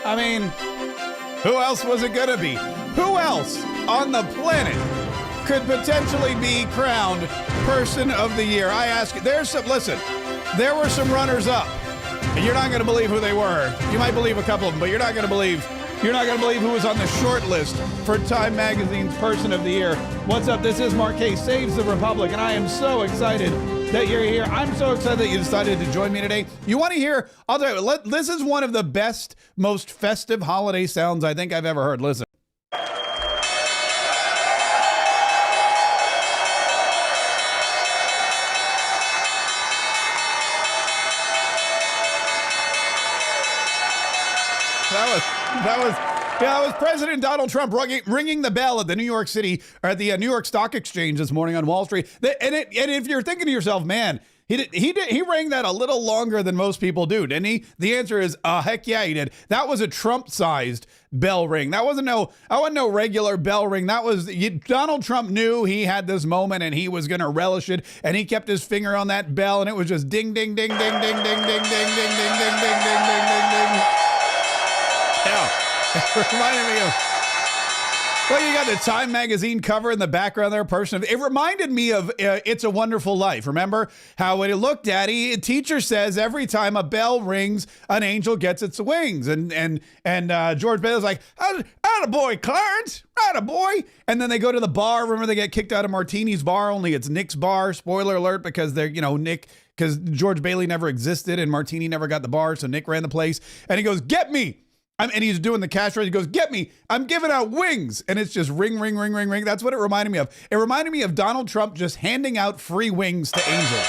I mean, who else was it gonna be? Who else on the planet could potentially be crowned Person of the Year? I ask you, listen, there were some runners up, and you're not gonna believe who they were. You might believe a couple of them, but you're not gonna believe who was on the short list for Time Magazine's Person of the Year. What's up? This is Mark Kaye, Saves the Republic, and I am so excited that you're here. I'm so excited that you decided to join me today. You want to hear? I'll tell you, this is one of the best, most festive holiday sounds I think I've ever heard. Listen. That was President Donald Trump ringing the bell at the New York New York Stock Exchange this morning on Wall Street. And if you're thinking to yourself, man, he rang that a little longer than most people do, didn't he? The answer is, heck yeah, he did. That was a Trump-sized bell ring. That wasn't no regular bell ring. Donald Trump knew he had this moment and he was going to relish it, and he kept his finger on that bell, and it was just ding, ding, ding, ding, ding, ding, ding, ding, ding, ding, ding, ding, ding, ding, ding, ding. Yeah. It reminded me of, well, you got the Time Magazine cover in the background there, it reminded me of It's a Wonderful Life. Remember how when he looked at it, a teacher says every time a bell rings, an angel gets its wings. And George Bailey's like, attaboy, Clarence, attaboy. And then they go to the bar. Remember, they get kicked out of Martini's bar, only it's Nick's bar. Spoiler alert, because they're, because George Bailey never existed and Martini never got the bar, so Nick ran the place. And he goes, get me. And he's doing the cash raise. He goes, get me. I'm giving out wings. And it's just ring, ring, ring, ring, ring. That's what it reminded me of. It reminded me of Donald Trump just handing out free wings to angels.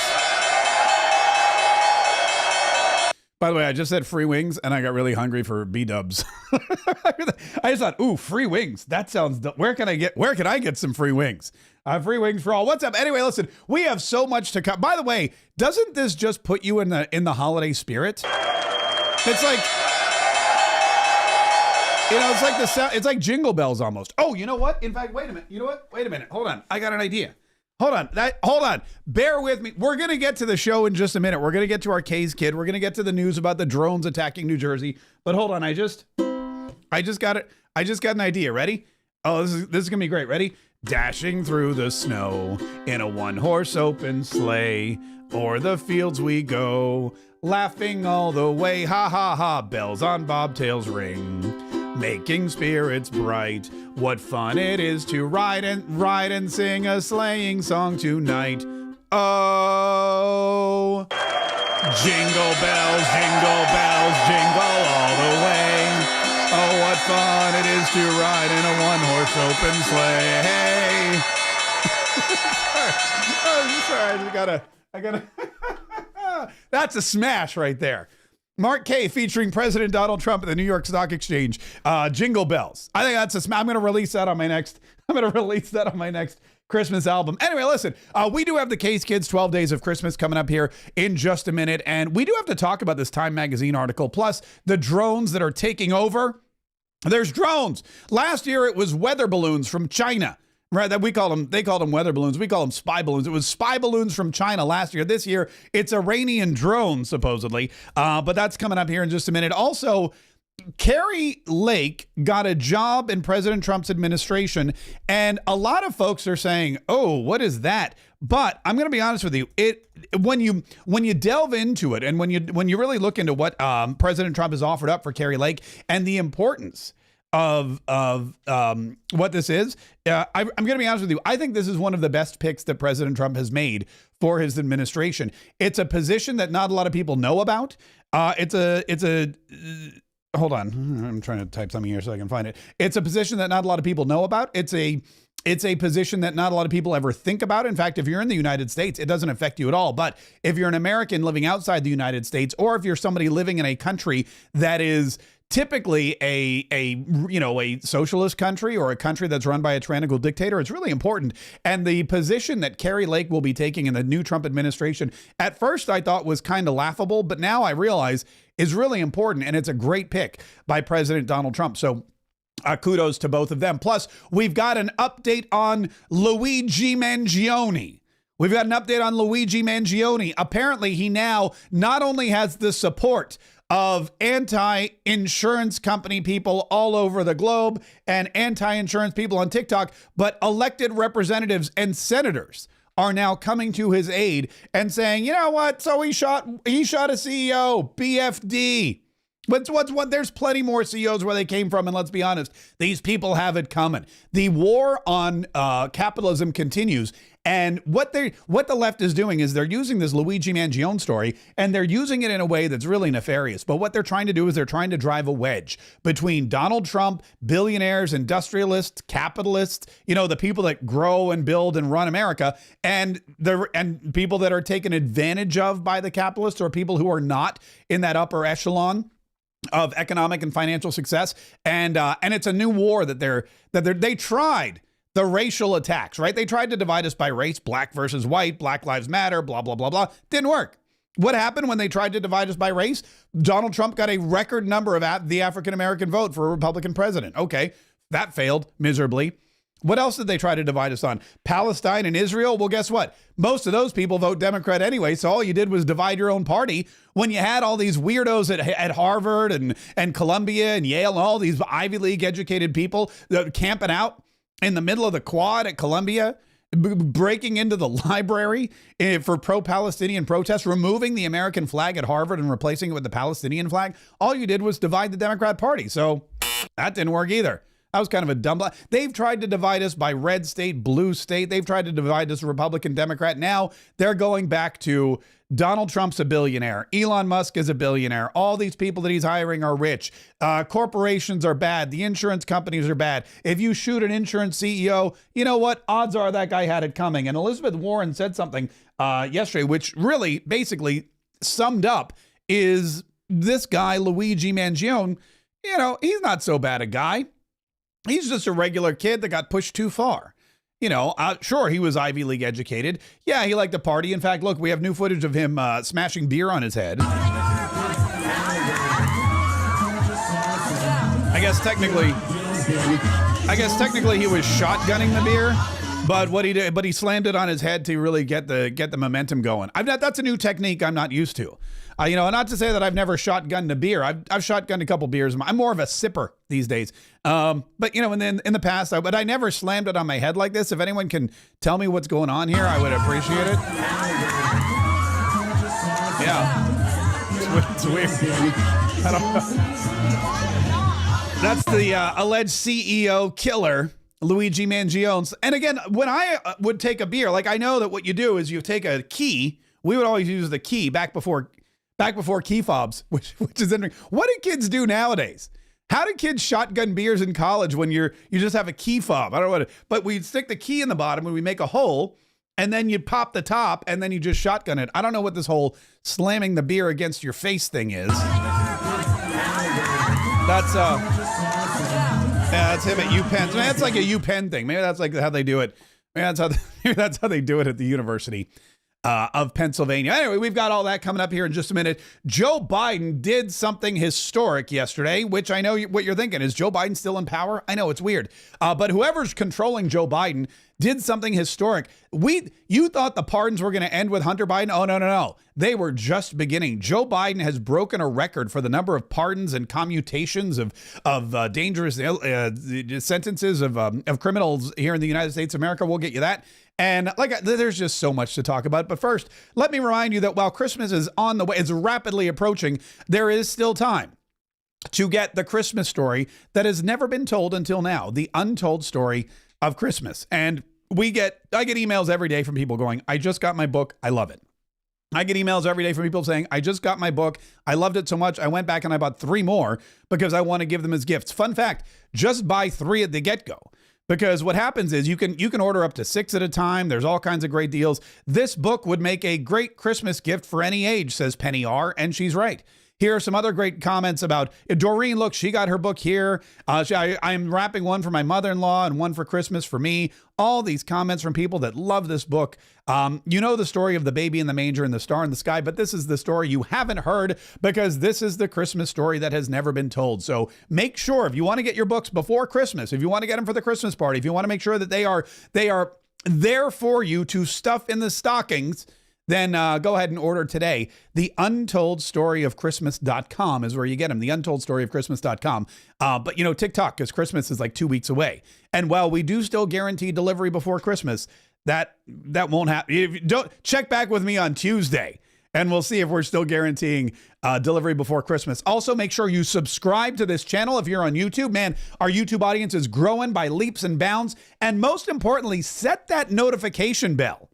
By the way, I just said free wings, and I got really hungry for B-dubs. I just thought, ooh, free wings. That sounds, where can I get some free wings? Free wings for all. What's up? Anyway, listen, we have so much to come. By the way, doesn't this just put you in the holiday spirit? It's like, it's like the sound. It's like Jingle Bells almost. Oh, you know what? In fact, wait a minute. You know what? Wait a minute. Hold on. I got an idea. Hold on. Bear with me. We're going to get to the show in just a minute. We're going to get to our Kaye's Kid. We're going to get to the news about the drones attacking New Jersey. But hold on. I just got it. I just got an idea. Ready? Oh, this is going to be great. Ready? Dashing through the snow in a one-horse open sleigh. O'er the fields we go, laughing all the way. Ha, ha, ha. Bells on bobtails ring. Making spirits bright. What fun it is to ride and sing a sleighing song tonight. Oh, jingle bells, jingle all the way. Oh, what fun it is to ride in a one-horse open sleigh. Hey. Sorry, I gotta. That's a smash right there. Mark Kaye featuring President Donald Trump at the New York Stock Exchange. Jingle Bells. I think that's I'm going to release that on my next. Christmas album. Anyway, listen, we do have the Kaye's Kids 12 Days of Christmas coming up here in just a minute, and we do have to talk about this Time Magazine article, plus the drones that are taking over. There's drones. Last year it was weather balloons from China. Right, that they called them weather balloons. We call them spy balloons. It was spy balloons from China last year. This year, it's Iranian drones, supposedly. But that's coming up here in just a minute. Also, Kaye Lake got a job in President Trump's administration, and a lot of folks are saying, "Oh, what is that?" But I'm going to be honest with you. When you delve into it, and when you really look into what President Trump has offered up for Kaye Lake and the importance of what this is, I'm going to be honest with you. I think this is one of the best picks that President Trump has made for his administration. It's a position that not a lot of people know about. Hold on. I'm trying to type something here so I can find it. It's a position that not a lot of people know about. It's a position that not a lot of people ever think about. In fact, if you're in the United States, it doesn't affect you at all. But if you're an American living outside the United States, or if you're somebody living in a country that is typically a socialist country, or a country that's run by a tyrannical dictator, it's really important. And the position that Kaye Lake will be taking in the new Trump administration, at first I thought was kind of laughable, but now I realize is really important, and it's a great pick by President Donald Trump. So kudos to both of them. Plus, we've got an update on Luigi Mangione. Apparently, he now not only has the support of anti-insurance company people all over the globe and anti-insurance people on TikTok, but elected representatives and senators are now coming to his aid and saying, you know what? So he shot a CEO, BFD. What? There's plenty more CEOs where they came from, and let's be honest, these people have it coming. The war on capitalism continues, and what the left is doing is they're using this Luigi Mangione story, and they're using it in a way that's really nefarious. But what they're trying to do is they're trying to drive a wedge between Donald Trump, billionaires, industrialists, capitalists, the people that grow and build and run America, and people that are taken advantage of by the capitalists, or people who are not in that upper echelon of economic and financial success. And it's a new war that they tried the racial attacks, right? They tried to divide us by race, black versus white, Black Lives Matter, blah, blah, blah, blah. Didn't work. What happened when they tried to divide us by race? Donald Trump got a record number of the African-American vote for a Republican president. Okay, that failed miserably. What else did they try to divide us on? Palestine and Israel? Well, guess what? Most of those people vote Democrat anyway, so all you did was divide your own party when you had all these weirdos at Harvard and Columbia and Yale and all these Ivy League educated people camping out in the middle of the quad at Columbia, breaking into the library for pro-Palestinian protests, removing the American flag at Harvard and replacing it with the Palestinian flag. All you did was divide the Democrat Party, so that didn't work either. That was kind of a dumb. They've tried to divide us by red state, blue state. They've tried to divide us Republican, Democrat. Now they're going back to Donald Trump's a billionaire. Elon Musk is a billionaire. All these people that he's hiring are rich. Corporations are bad. The insurance companies are bad. If you shoot an insurance CEO, you know what? Odds are that guy had it coming. And Elizabeth Warren said something yesterday, which really basically summed up is this guy, Luigi Mangione, he's not so bad a guy. He's just a regular kid that got pushed too far. Sure, he was Ivy League educated. Yeah, he liked to party. In fact, look, we have new footage of him smashing beer on his head. I guess technically he was shotgunning the beer, but he slammed it on his head to really get the momentum going. That's a new technique I'm not used to. Not to say that I've never shotgunned a beer. I've shotgunned a couple beers. I'm more of a sipper these days. But in the past, I never slammed it on my head like this. If anyone can tell me what's going on here, I would appreciate it. Yeah, it's weird. I don't know. That's the alleged CEO killer, Luigi Mangione. And again, when I would take a beer, I know that what you do is you take a key. We would always use the key back before key fobs, which is interesting. What do kids do nowadays? How do kids shotgun beers in college when you just have a key fob? I don't know but we'd stick the key in the bottom and we make a hole, and then you pop the top and then you just shotgun it. I don't know what this whole slamming the beer against your face thing is. That's him at UPenn. Maybe that's like a UPenn thing. Maybe that's like how they do it. Maybe that's how they do it at the University of Pennsylvania. Anyway, we've got all that coming up here in just a minute. Joe Biden did something historic yesterday, which I know what you're thinking. Is Joe Biden still in power? I know it's weird. But whoever's controlling Joe Biden did something historic. You thought the pardons were going to end with Hunter Biden? Oh, no. They were just beginning. Joe Biden has broken a record for the number of pardons and commutations of dangerous sentences of criminals here in the United States of America. We'll get you that. And there's just so much to talk about. But first, let me remind you that while Christmas is on the way, it's rapidly approaching, there is still time to get the Christmas story that has never been told until now, the untold story of Christmas. And I get emails every day from people going, I just got my book. I love it. I get emails every day from people saying, I just got my book. I loved it so much. I went back and I bought 3 more because I want to give them as gifts. Fun fact, just buy 3 at the get-go. Because what happens is you can order up to 6 at a time. There's all kinds of great deals. This book would make a great Christmas gift for any age, says Penny R. And she's right. Here are some other great comments about Doreen. Look, she got her book here. I'm wrapping one for my mother-in-law and one for Christmas for me. All these comments from people that love this book. You know the story of the baby in the manger and the star in the sky, but this is the story you haven't heard because this is the Christmas story that has never been told. So make sure if you want to get your books before Christmas, if you want to get them for the Christmas party, if you want to make sure that they are there for you to stuff in the stockings, then go ahead and order today. The Untold Story of Christmas.com is where you get them. The Untold Story of Christmas.com. But, you know, TikTok, because Christmas is like 2 weeks away. And while we do still guarantee delivery before Christmas, that won't happen. If you don't, check back with me on Tuesday, and we'll see if we're still guaranteeing delivery before Christmas. Also, make sure you subscribe to this channel if you're on YouTube. Man, our YouTube audience is growing by leaps and bounds. And most importantly, set that notification bell.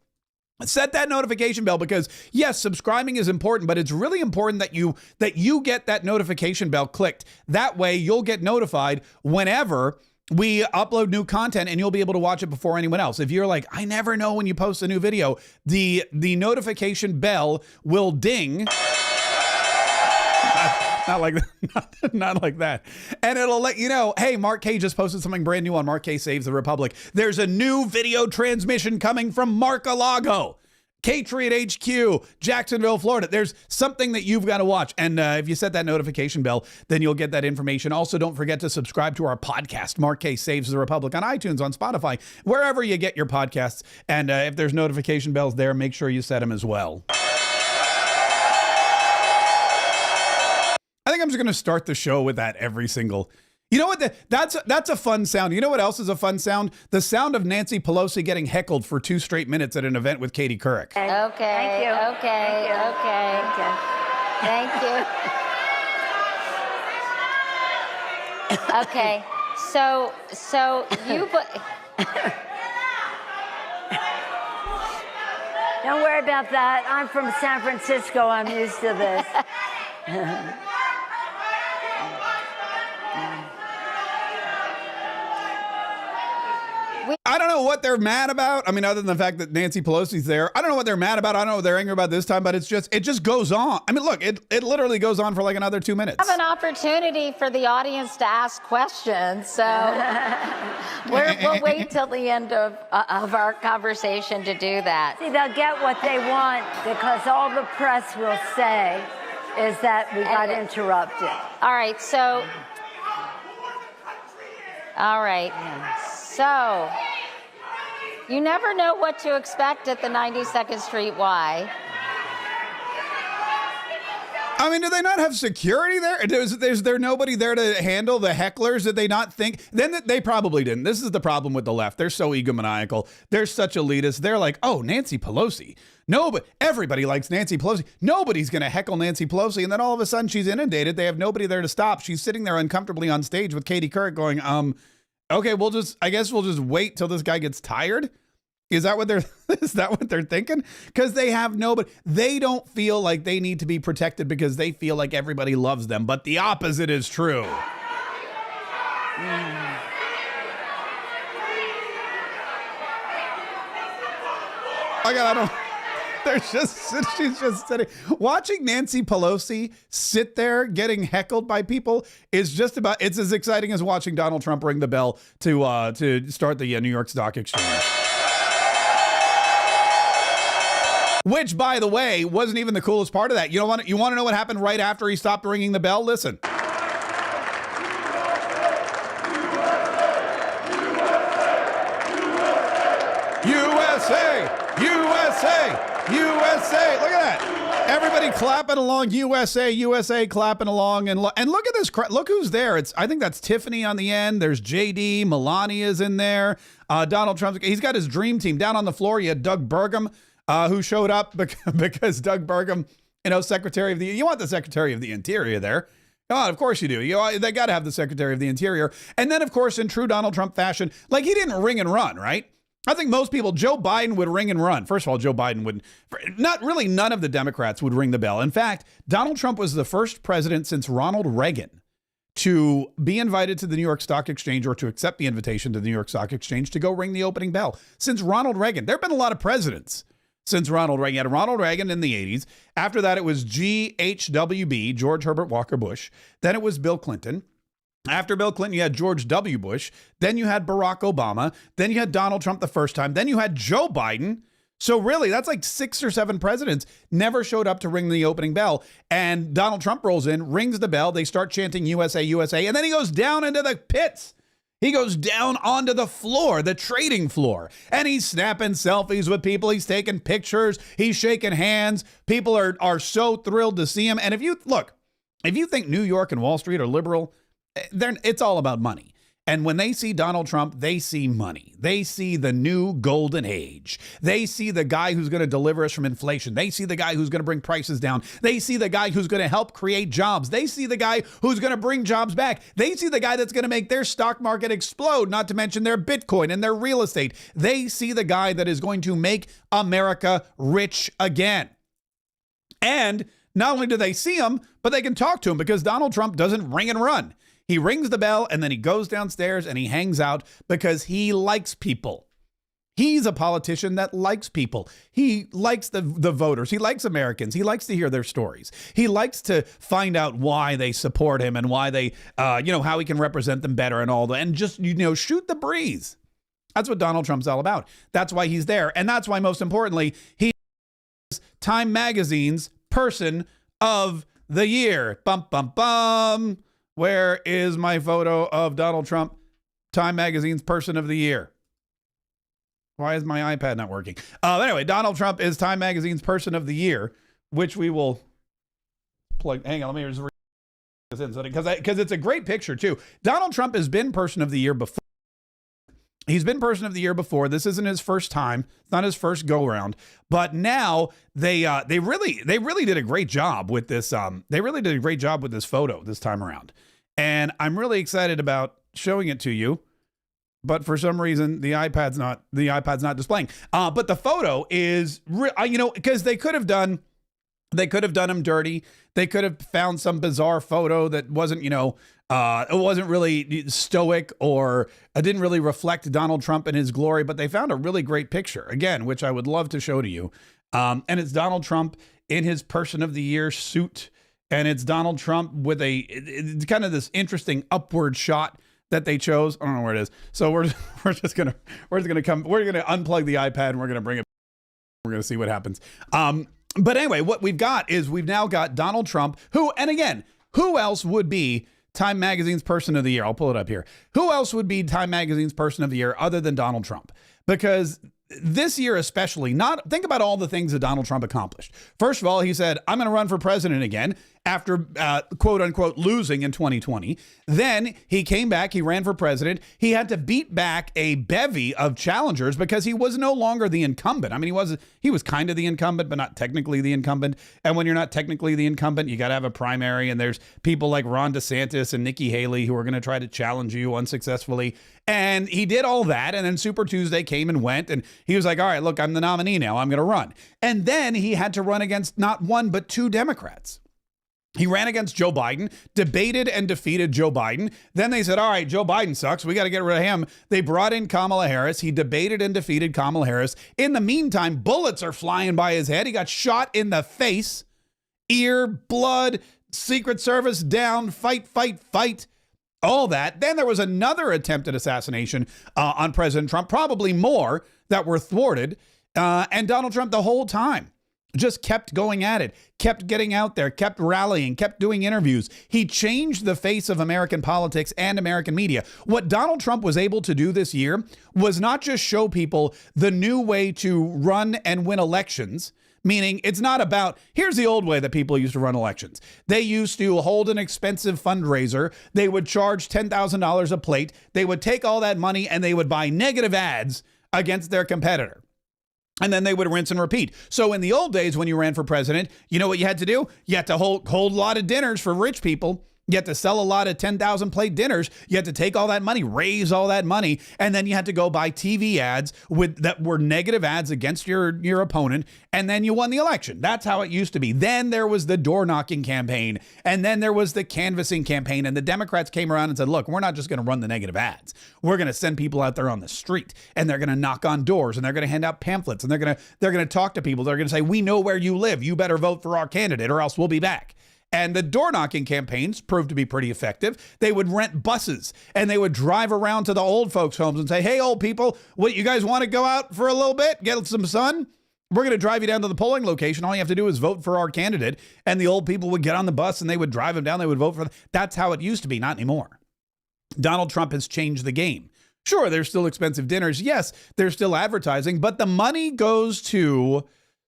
Set that notification bell, because yes, subscribing is important, but it's really important that you get that notification bell clicked. That way you'll get notified whenever we upload new content, and you'll be able to watch it before anyone else. If you're like, I never know when you post a new video, the notification bell will ding. Not like that. Not like that. And it'll let you know, hey, Mark Kaye just posted something brand new on Mark Kaye Saves the Republic. There's a new video transmission coming from Mar-a-Lago, Patriot HQ, Jacksonville, Florida. There's something that you've got to watch. And if you set that notification bell, then you'll get that information. Also, don't forget to subscribe to our podcast, Mark Kaye Saves the Republic, on iTunes, on Spotify, wherever you get your podcasts. And if there's notification bells there, make sure you set them as well. I think I'm just going to start the show with that every single... You know what? That's a fun sound. You know what else is a fun sound? The sound of Nancy Pelosi getting heckled for 2 straight minutes at an event with Katie Couric. Okay. Thank you. Okay. Thank you. Okay. So you... Don't worry about that. I'm from San Francisco. I'm used to this. I don't know what they're mad about. I mean, other than the fact that Nancy Pelosi's there, I don't know what they're mad about. I don't know what they're angry about this time, but it just goes on. I mean, look, it literally goes on for like another 2 minutes. Have an opportunity for the audience to ask questions, so we'll wait till the end of our conversation to do that. See, they'll get what they want, because all the press will say is that we got interrupted. All right, so you never know what to expect at the 92nd Street Y. I mean, do they not have security there? Is there nobody there to handle the hecklers? Did they not think? Then they probably didn't. This is the problem with the left. They're so egomaniacal. They're such elitists. They're like, oh, Nancy Pelosi. No, but everybody likes Nancy Pelosi. Nobody's going to heckle Nancy Pelosi. And then all of a sudden she's inundated. They have nobody there to stop. She's sitting there uncomfortably on stage with Katie Couric going, okay, I guess we'll just wait till this guy gets tired. Is that what they're thinking? Because they have nobody. They don't feel like they need to be protected because they feel like everybody loves them. But the opposite is true. She's just sitting. Watching Nancy Pelosi sit there getting heckled by people is it's as exciting as watching Donald Trump ring the bell to start the New York Stock Exchange. Which, by the way, wasn't even the coolest part of that. You want to know what happened right after he stopped ringing the bell? Listen. USA! USA! USA! Look at that! Everybody clapping along. USA clapping along. And look at this. Look who's there. I think that's Tiffany on the end. There's JD. Melania's in there. Donald Trump. He's got his dream team. Down on the floor, you had Doug Burgum, who showed up because Doug Burgum, Secretary of the... You want the Secretary of the Interior there. Oh, of course you do. They got to have the Secretary of the Interior. And then, of course, in true Donald Trump fashion, like, he didn't ring and run, right? I think most people, Joe Biden would ring and run. First of all, Joe Biden would none of the Democrats would ring the bell. In fact, Donald Trump was the first president since Ronald Reagan to be invited to the New York Stock Exchange, or to accept the invitation to the New York Stock Exchange to go ring the opening bell. Since Ronald Reagan. There have been a lot of presidents since Ronald Reagan. You had Ronald Reagan in the 80s. After that, it was GHWB, George Herbert Walker Bush. Then it was Bill Clinton. After Bill Clinton, you had George W. Bush. Then you had Barack Obama. Then you had Donald Trump the first time. Then you had Joe Biden. So really, that's like 6 or 7 presidents never showed up to ring the opening bell. And Donald Trump rolls in, rings the bell. They start chanting USA, USA. And then he goes down into the pits. He goes down onto the floor, the trading floor, and he's snapping selfies with people. He's taking pictures. He's shaking hands. People are so thrilled to see him. And if you think New York and Wall Street are liberal, it's all about money. And when they see Donald Trump, they see money. They see the new golden age. They see the guy who's going to deliver us from inflation. They see the guy who's going to bring prices down. They see the guy who's going to help create jobs. They see the guy who's going to bring jobs back. They see the guy that's going to make their stock market explode, not to mention their Bitcoin and their real estate. They see the guy that is going to make America rich again. And not only do they see him, but they can talk to him because Donald Trump doesn't ring and run. He rings the bell and then he goes downstairs and he hangs out because he likes people. He's a politician that likes people. He likes the voters. He likes Americans. He likes to hear their stories. He likes to find out why they support him and why they, how he can represent them better and all that. And just, shoot the breeze. That's what Donald Trump's all about. That's why he's there. And that's why, most importantly, he is Time Magazine's Person of the Year. Bum, bum, bum. Where is my photo of Donald Trump, Time Magazine's Person of the Year? Why is my iPad not working? Anyway, Donald Trump is Time Magazine's Person of the Year, which we will plug. Hang on, let me just read this in because it's a great picture too. Donald Trump has been Person of the Year before. He's been Person of the Year before. This isn't his first time. It's not his first go around. But now they really did a great job with this. They really did a great job with this photo this time around. And I'm really excited about showing it to you. But for some reason, the iPad's not displaying. But the photo is, because they could have done him dirty. They could have found some bizarre photo that wasn't, it wasn't really stoic or it didn't really reflect Donald Trump and his glory. But they found a really great picture, again, which I would love to show to you. And it's Donald Trump in his Person of the Year suit. And it's Donald Trump with it's kind of this interesting upward shot that they chose. I don't know where it is. So we're gonna unplug the iPad and we're gonna bring it. We're gonna see what happens. But anyway, what we've got is we've now got Donald Trump, who else would be Time Magazine's Person of the Year? I'll pull it up here. Who else would be Time Magazine's Person of the Year other than Donald Trump? Because this year especially, think about all the things that Donald Trump accomplished. First of all, he said, I'm going to run for president again after, quote unquote, losing in 2020. Then he came back, he ran for president. He had to beat back a bevy of challengers because he was no longer the incumbent. I mean, he was kind of the incumbent, but not technically the incumbent. And when you're not technically the incumbent, you got to have a primary. And there's people like Ron DeSantis and Nikki Haley who are going to try to challenge you unsuccessfully. And he did all that. And then Super Tuesday came and went. And he was like, all right, look, I'm the nominee now. I'm going to run. And then he had to run against not one, but two Democrats. He ran against Joe Biden, debated and defeated Joe Biden. Then they said, all right, Joe Biden sucks. We got to get rid of him. They brought in Kamala Harris. He debated and defeated Kamala Harris. In the meantime, bullets are flying by his head. He got shot in the face, ear, blood, Secret Service down, fight, fight, fight, all that. Then there was another attempted assassination on President Trump, probably more that were thwarted. And Donald Trump the whole time just kept going at it, kept getting out there, kept rallying, kept doing interviews. He changed the face of American politics and American media. What Donald Trump was able to do this year was not just show people the new way to run and win elections, meaning it's not about, here's the old way that people used to run elections. They used to hold an expensive fundraiser. They would charge $10,000 a plate. They would take all that money and they would buy negative ads against their competitor. And then they would rinse and repeat. So in the old days, when you ran for president, you know what you had to do? You had to hold a lot of dinners for rich people. You had to sell a lot of 10,000 plate dinners. You had to take all that money, raise all that money, and then you had to go buy TV ads that were negative ads against your opponent, and then you won the election. That's how it used to be. Then there was the door knocking campaign, and then there was the canvassing campaign, and the Democrats came around and said, look, we're not just going to run the negative ads. We're going to send people out there on the street, and they're going to knock on doors, and they're going to hand out pamphlets, and they're going to talk to people. They're going to say, we know where you live. You better vote for our candidate or else we'll be back. And the door knocking campaigns proved to be pretty effective. They would rent buses and they would drive around to the old folks' homes and say, hey, old people, what, you guys want to go out for a little bit, get some sun? We're going to drive you down to the polling location. All you have to do is vote for our candidate. And the old people would get on the bus and they would drive them down. They would vote for them. That's how it used to be, not anymore. Donald Trump has changed the game. Sure, there's still expensive dinners. Yes, there's still advertising, but the money goes to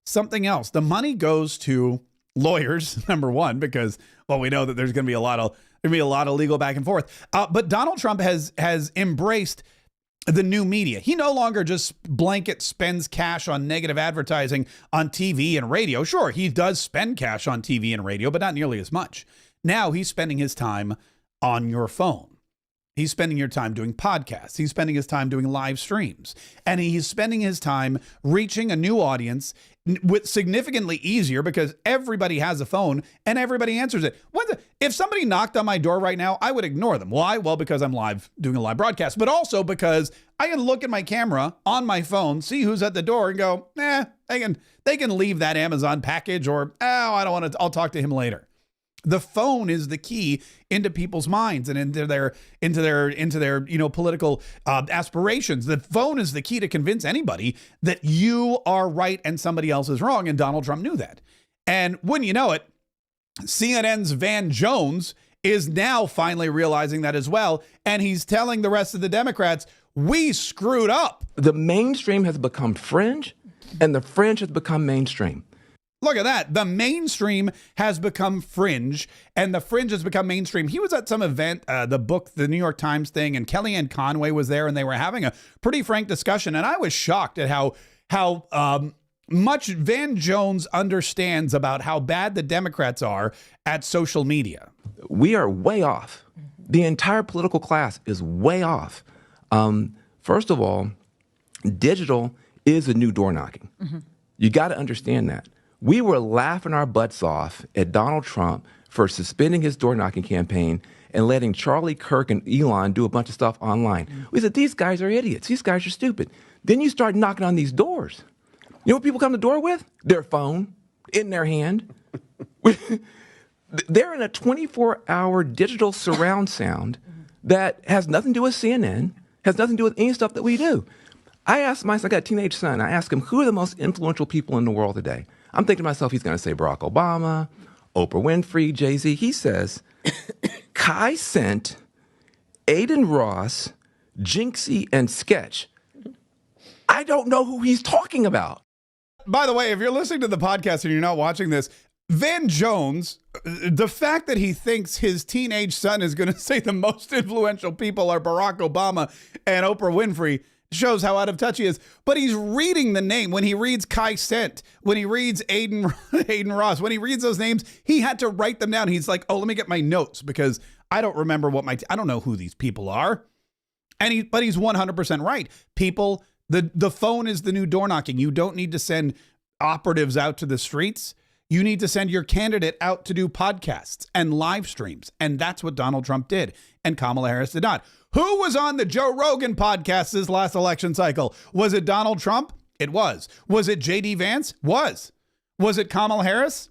something else. The money goes to lawyers, number one, because, well, we know that there's going to be a lot of legal back and forth. But Donald Trump has embraced the new media. He no longer just blanket spends cash on negative advertising on TV and radio. Sure, he does spend cash on TV and radio, but not nearly as much. Now he's spending his time on your phone. He's spending your time doing podcasts. He's spending his time doing live streams. And he's spending his time reaching a new audience with significantly easier because everybody has a phone and everybody answers it. If somebody knocked on my door right now, I would ignore them. Why? Well, because I'm doing a live broadcast, but also because I can look at my camera on my phone, see who's at the door and go, they can leave that Amazon package or, I don't want to, I'll talk to him later. The phone is the key into people's minds and into their political aspirations. The phone is the key to convince anybody that you are right and somebody else is wrong. And Donald Trump knew that. And wouldn't you know it, CNN's Van Jones is now finally realizing that as well. And he's telling the rest of the Democrats, we screwed up. The mainstream has become fringe and the fringe has become mainstream. Look at that. The mainstream has become fringe and the fringe has become mainstream. He was at some event, the New York Times thing, and Kellyanne Conway was there and they were having a pretty frank discussion. And I was shocked at how much Van Jones understands about how bad the Democrats are at social media. We are way off. The entire political class is way off. First of all, digital is a new door knocking. Mm-hmm. You got to understand that. We were laughing our butts off at Donald Trump for suspending his door-knocking campaign and letting Charlie Kirk and Elon do a bunch of stuff online. We said, these guys are idiots. These guys are stupid. Then you start knocking on these doors. You know what people come to the door with? Their phone in their hand. They're in a 24-hour digital surround sound that has nothing to do with CNN, has nothing to do with any stuff that we do. I got a teenage son. I asked him, who are the most influential people in the world today? I'm thinking to myself, he's going to say Barack Obama, Oprah Winfrey, Jay-Z. He says, Kaye Sent, Aiden Ross, Jinxie, and Sketch. I don't know who he's talking about. By the way, if you're listening to the podcast and you're not watching this, Van Jones, the fact that he thinks his teenage son is going to say the most influential people are Barack Obama and Oprah Winfrey shows how out of touch he is. But he's reading the name. When he reads Kaye Sent, when he reads Aiden Ross, when he reads those names, he had to write them down. He's like, oh, let me get my notes because I don't remember I don't know who these people are. But he's 100% right. People, the phone is the new door knocking. You don't need to send operatives out to the streets. You need to send your candidate out to do podcasts and live streams. And that's what Donald Trump did. And Kamala Harris did not. Who was on the Joe Rogan podcast this last election cycle? Was it Donald Trump? It was. Was it J.D. Vance? Was it Kamala Harris?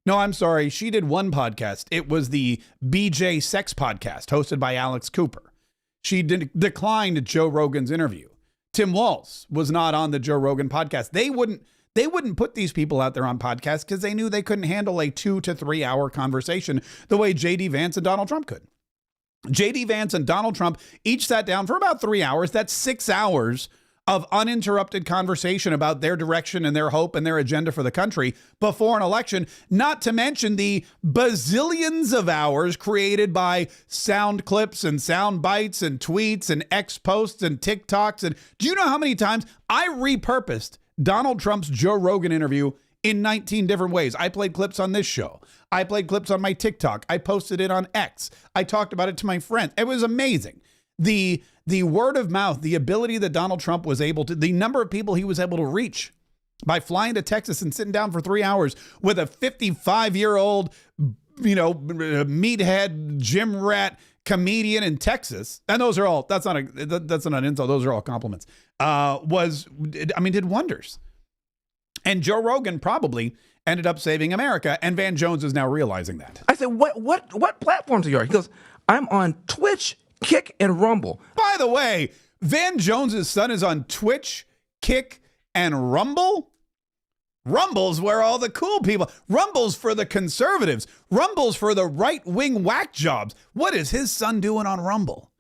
No, I'm sorry. She did one podcast. It was the BJ Sex podcast hosted by Alex Cooper. She declined Joe Rogan's interview. Tim Walz was not on the Joe Rogan podcast. They wouldn't put these people out there on podcasts because they knew they couldn't handle a 2 to 3 hour conversation the way J.D. Vance and Donald Trump could. J.D. Vance and Donald Trump each sat down for about 3 hours. That's 6 hours of uninterrupted conversation about their direction and their hope and their agenda for the country before an election, not to mention the bazillions of hours created by sound clips and sound bites and tweets and X posts and TikToks. And do you know how many times I repurposed Donald Trump's Joe Rogan interview in 19 different ways? I played clips on this show. I played clips on my TikTok. I posted it on X. I talked about it to my friends. It was amazing. The word of mouth, the ability that Donald Trump was able to, the number of people he was able to reach by flying to Texas and sitting down for 3 hours with a 55-year-old, meathead, gym rat comedian in Texas. And those are all, that's not an insult. Those are all compliments. Did wonders. And Joe Rogan probably ended up saving America, and Van Jones is now realizing that. I said, what platforms are you on? He goes, I'm on Twitch, Kick, and Rumble. By the way, Van Jones's son is on Twitch, Kick, and Rumble? Rumble's where all the cool people, Rumble's for the conservatives, Rumble's for the right-wing whack jobs. What is his son doing on Rumble?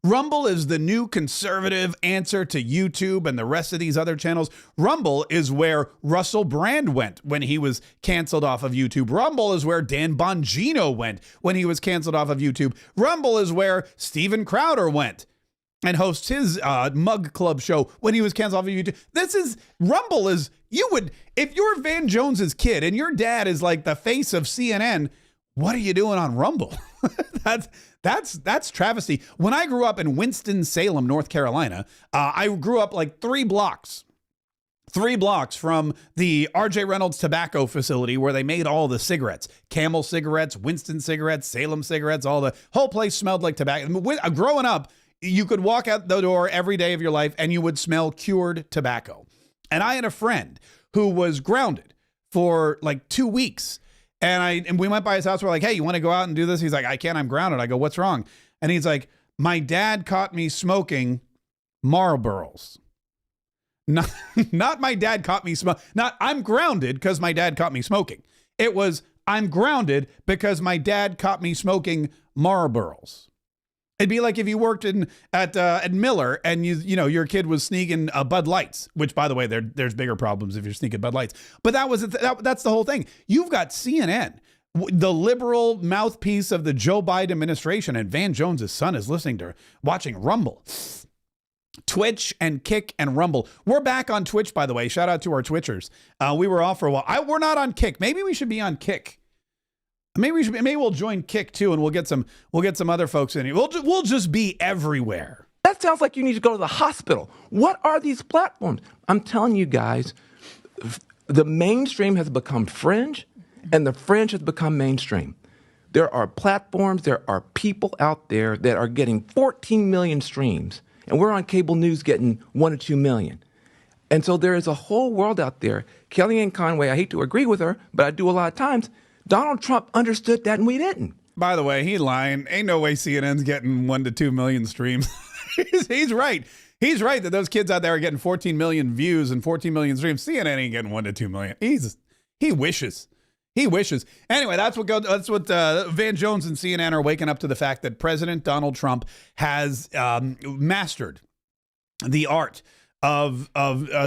Rumble is the new conservative answer to YouTube and the rest of these other channels. Rumble is where Russell Brand went when he was canceled off of YouTube. Rumble is where Dan Bongino went when he was canceled off of YouTube. Rumble is where Steven Crowder went and hosts his Mug Club show when he was canceled off of YouTube. Rumble is, if you're Van Jones's kid and your dad is like the face of CNN, what are you doing on Rumble? That's travesty. When I grew up in Winston-Salem, North Carolina, I grew up like 3 blocks from the R.J. Reynolds tobacco facility where they made all the cigarettes. Camel cigarettes, Winston cigarettes, Salem cigarettes, the whole place smelled like tobacco. Growing up, you could walk out the door every day of your life and you would smell cured tobacco. And I had a friend who was grounded for like 2 weeks. And we went by his house. We're like, hey, you want to go out and do this? He's like, I can't, I'm grounded. I go, what's wrong? And he's like, my dad caught me smoking Marlboros. Not my dad caught me smoking. Not I'm grounded because my dad caught me smoking. It was I'm grounded because my dad caught me smoking Marlboros. It'd be like if you worked at Miller and your kid was sneaking Bud Lights, which by the way, there's bigger problems if you're sneaking Bud Lights. But that's the whole thing. You've got CNN, the liberal mouthpiece of the Joe Biden administration, and Van Jones's son is watching Rumble. Twitch and Kick and Rumble. We're back on Twitch, by the way. Shout out to our Twitchers. We were off for a while. We're not on Kick. Maybe we should be on Kick. Maybe we'll join Kick too, and we'll get some other folks in here. We'll just be everywhere. That sounds like you need to go to the hospital. What are these platforms? I'm telling you guys, the mainstream has become fringe, and the fringe has become mainstream. There are platforms, there are people out there that are getting 14 million streams, and we're on cable news getting 1 or 2 million. And so there is a whole world out there. Kellyanne Conway, I hate to agree with her, but I do a lot of times. Donald Trump understood that and we didn't. By the way, he lying. Ain't no way CNN's getting 1 to 2 million streams. He's right. He's right that those kids out there are getting 14 million views and 14 million streams. CNN ain't getting 1 to 2 million. He wishes. He wishes. Anyway, that's what Van Jones and CNN are waking up to, the fact that President Donald Trump has mastered the art of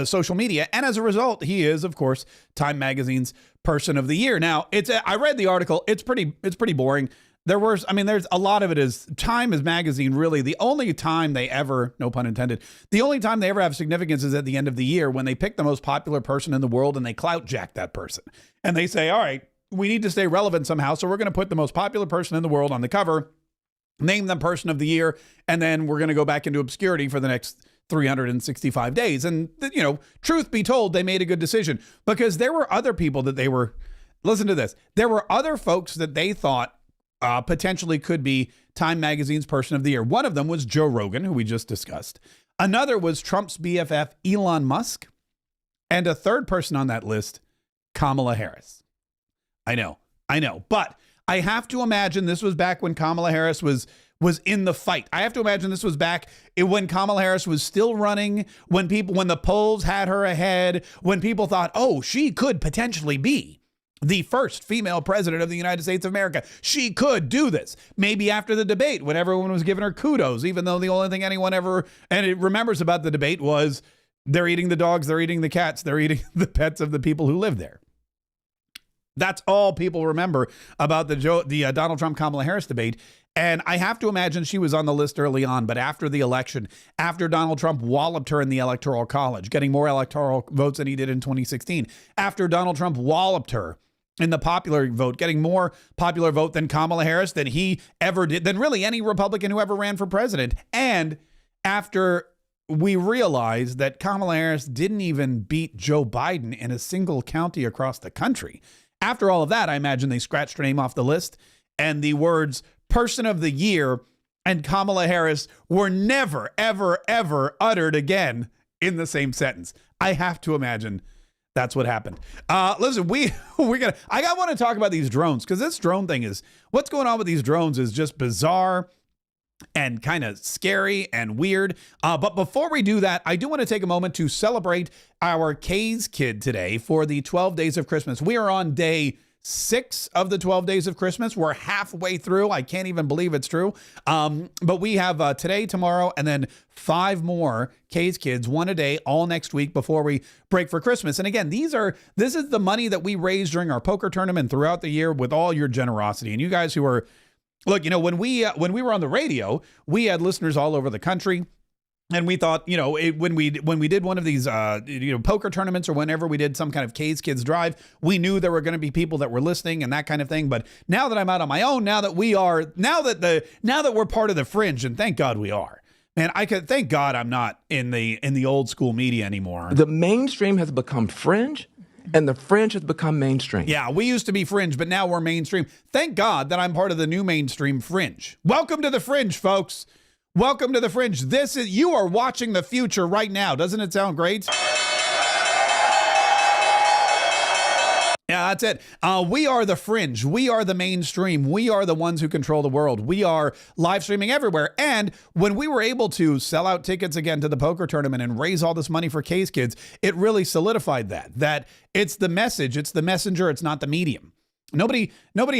social media, and as a result, he is, of course, Time Magazine's Person of the Year. Now, I read the article. It's pretty boring. There's a lot of it is Time is magazine. Really, the only time they ever, no pun intended, the only time they ever have significance is at the end of the year when they pick the most popular person in the world and they clout jack that person, and they say, all right, we need to stay relevant somehow, so we're going to put the most popular person in the world on the cover, name them Person of the Year, and then we're going to go back into obscurity for the next 365 days. And, truth be told, they made a good decision, because there were other people that listen to this. There were other folks that they thought potentially could be Time Magazine's Person of the Year. One of them was Joe Rogan, who we just discussed. Another was Trump's BFF, Elon Musk. And a third person on that list, Kamala Harris. I know. But I have to imagine this was back when Kamala Harris was in the fight. I have to imagine this was back when Kamala Harris was still running, when the polls had her ahead, when people thought, oh, she could potentially be the first female president of the United States of America. She could do this. Maybe after the debate, when everyone was giving her kudos, even though the only thing anyone ever remembers about the debate was they're eating the dogs, they're eating the cats, they're eating the pets of the people who live there. That's all people remember about the Donald Trump Kamala Harris debate. And I have to imagine she was on the list early on, but after the election, after Donald Trump walloped her in the Electoral College, getting more electoral votes than he did in 2016, after Donald Trump walloped her in the popular vote, getting more popular vote than Kamala Harris than he ever did, than really any Republican who ever ran for president. And after we realized that Kamala Harris didn't even beat Joe Biden in a single county across the country. After all of that, I imagine they scratched her name off the list, and the words Person of the Year and Kamala Harris were never, ever, ever uttered again in the same sentence. I have to imagine that's what happened. Listen, I want to talk about these drones, because this drone thing what's going on with these drones is just bizarre and kind of scary and weird. But before we do that, I do want to take a moment to celebrate our Kaye's kid today for the 12 days of Christmas. We are on day 6 of the 12 days of Christmas. We're halfway through. I can't even believe it's true. But we have today, tomorrow, and then 5 more Kaye's Kids, 1 a day, all next week before we break for Christmas. And again, this is the money that we raise during our poker tournament throughout the year with all your generosity. And you guys who are, look, when we were on the radio, we had listeners all over the country. And we thought, when we did one of these, poker tournaments or whenever we did some kind of Kaye's Kids drive, we knew there were going to be people that were listening and that kind of thing. But now that I'm out on my own, now that we're part of the fringe, and thank God we are, man, thank God I'm not in the old school media anymore. The mainstream has become fringe, and the fringe has become mainstream. Yeah, we used to be fringe, but now we're mainstream. Thank God that I'm part of the new mainstream fringe. Welcome to the fringe, folks. Welcome to the fringe. You are watching the future right now. Doesn't it sound great? Yeah, that's it. We are the fringe. We are the mainstream. We are the ones who control the world. We are live streaming everywhere. And when we were able to sell out tickets again to the poker tournament and raise all this money for Kaye's Kids, it really solidified that it's the message, it's the messenger, it's not the medium. Nobody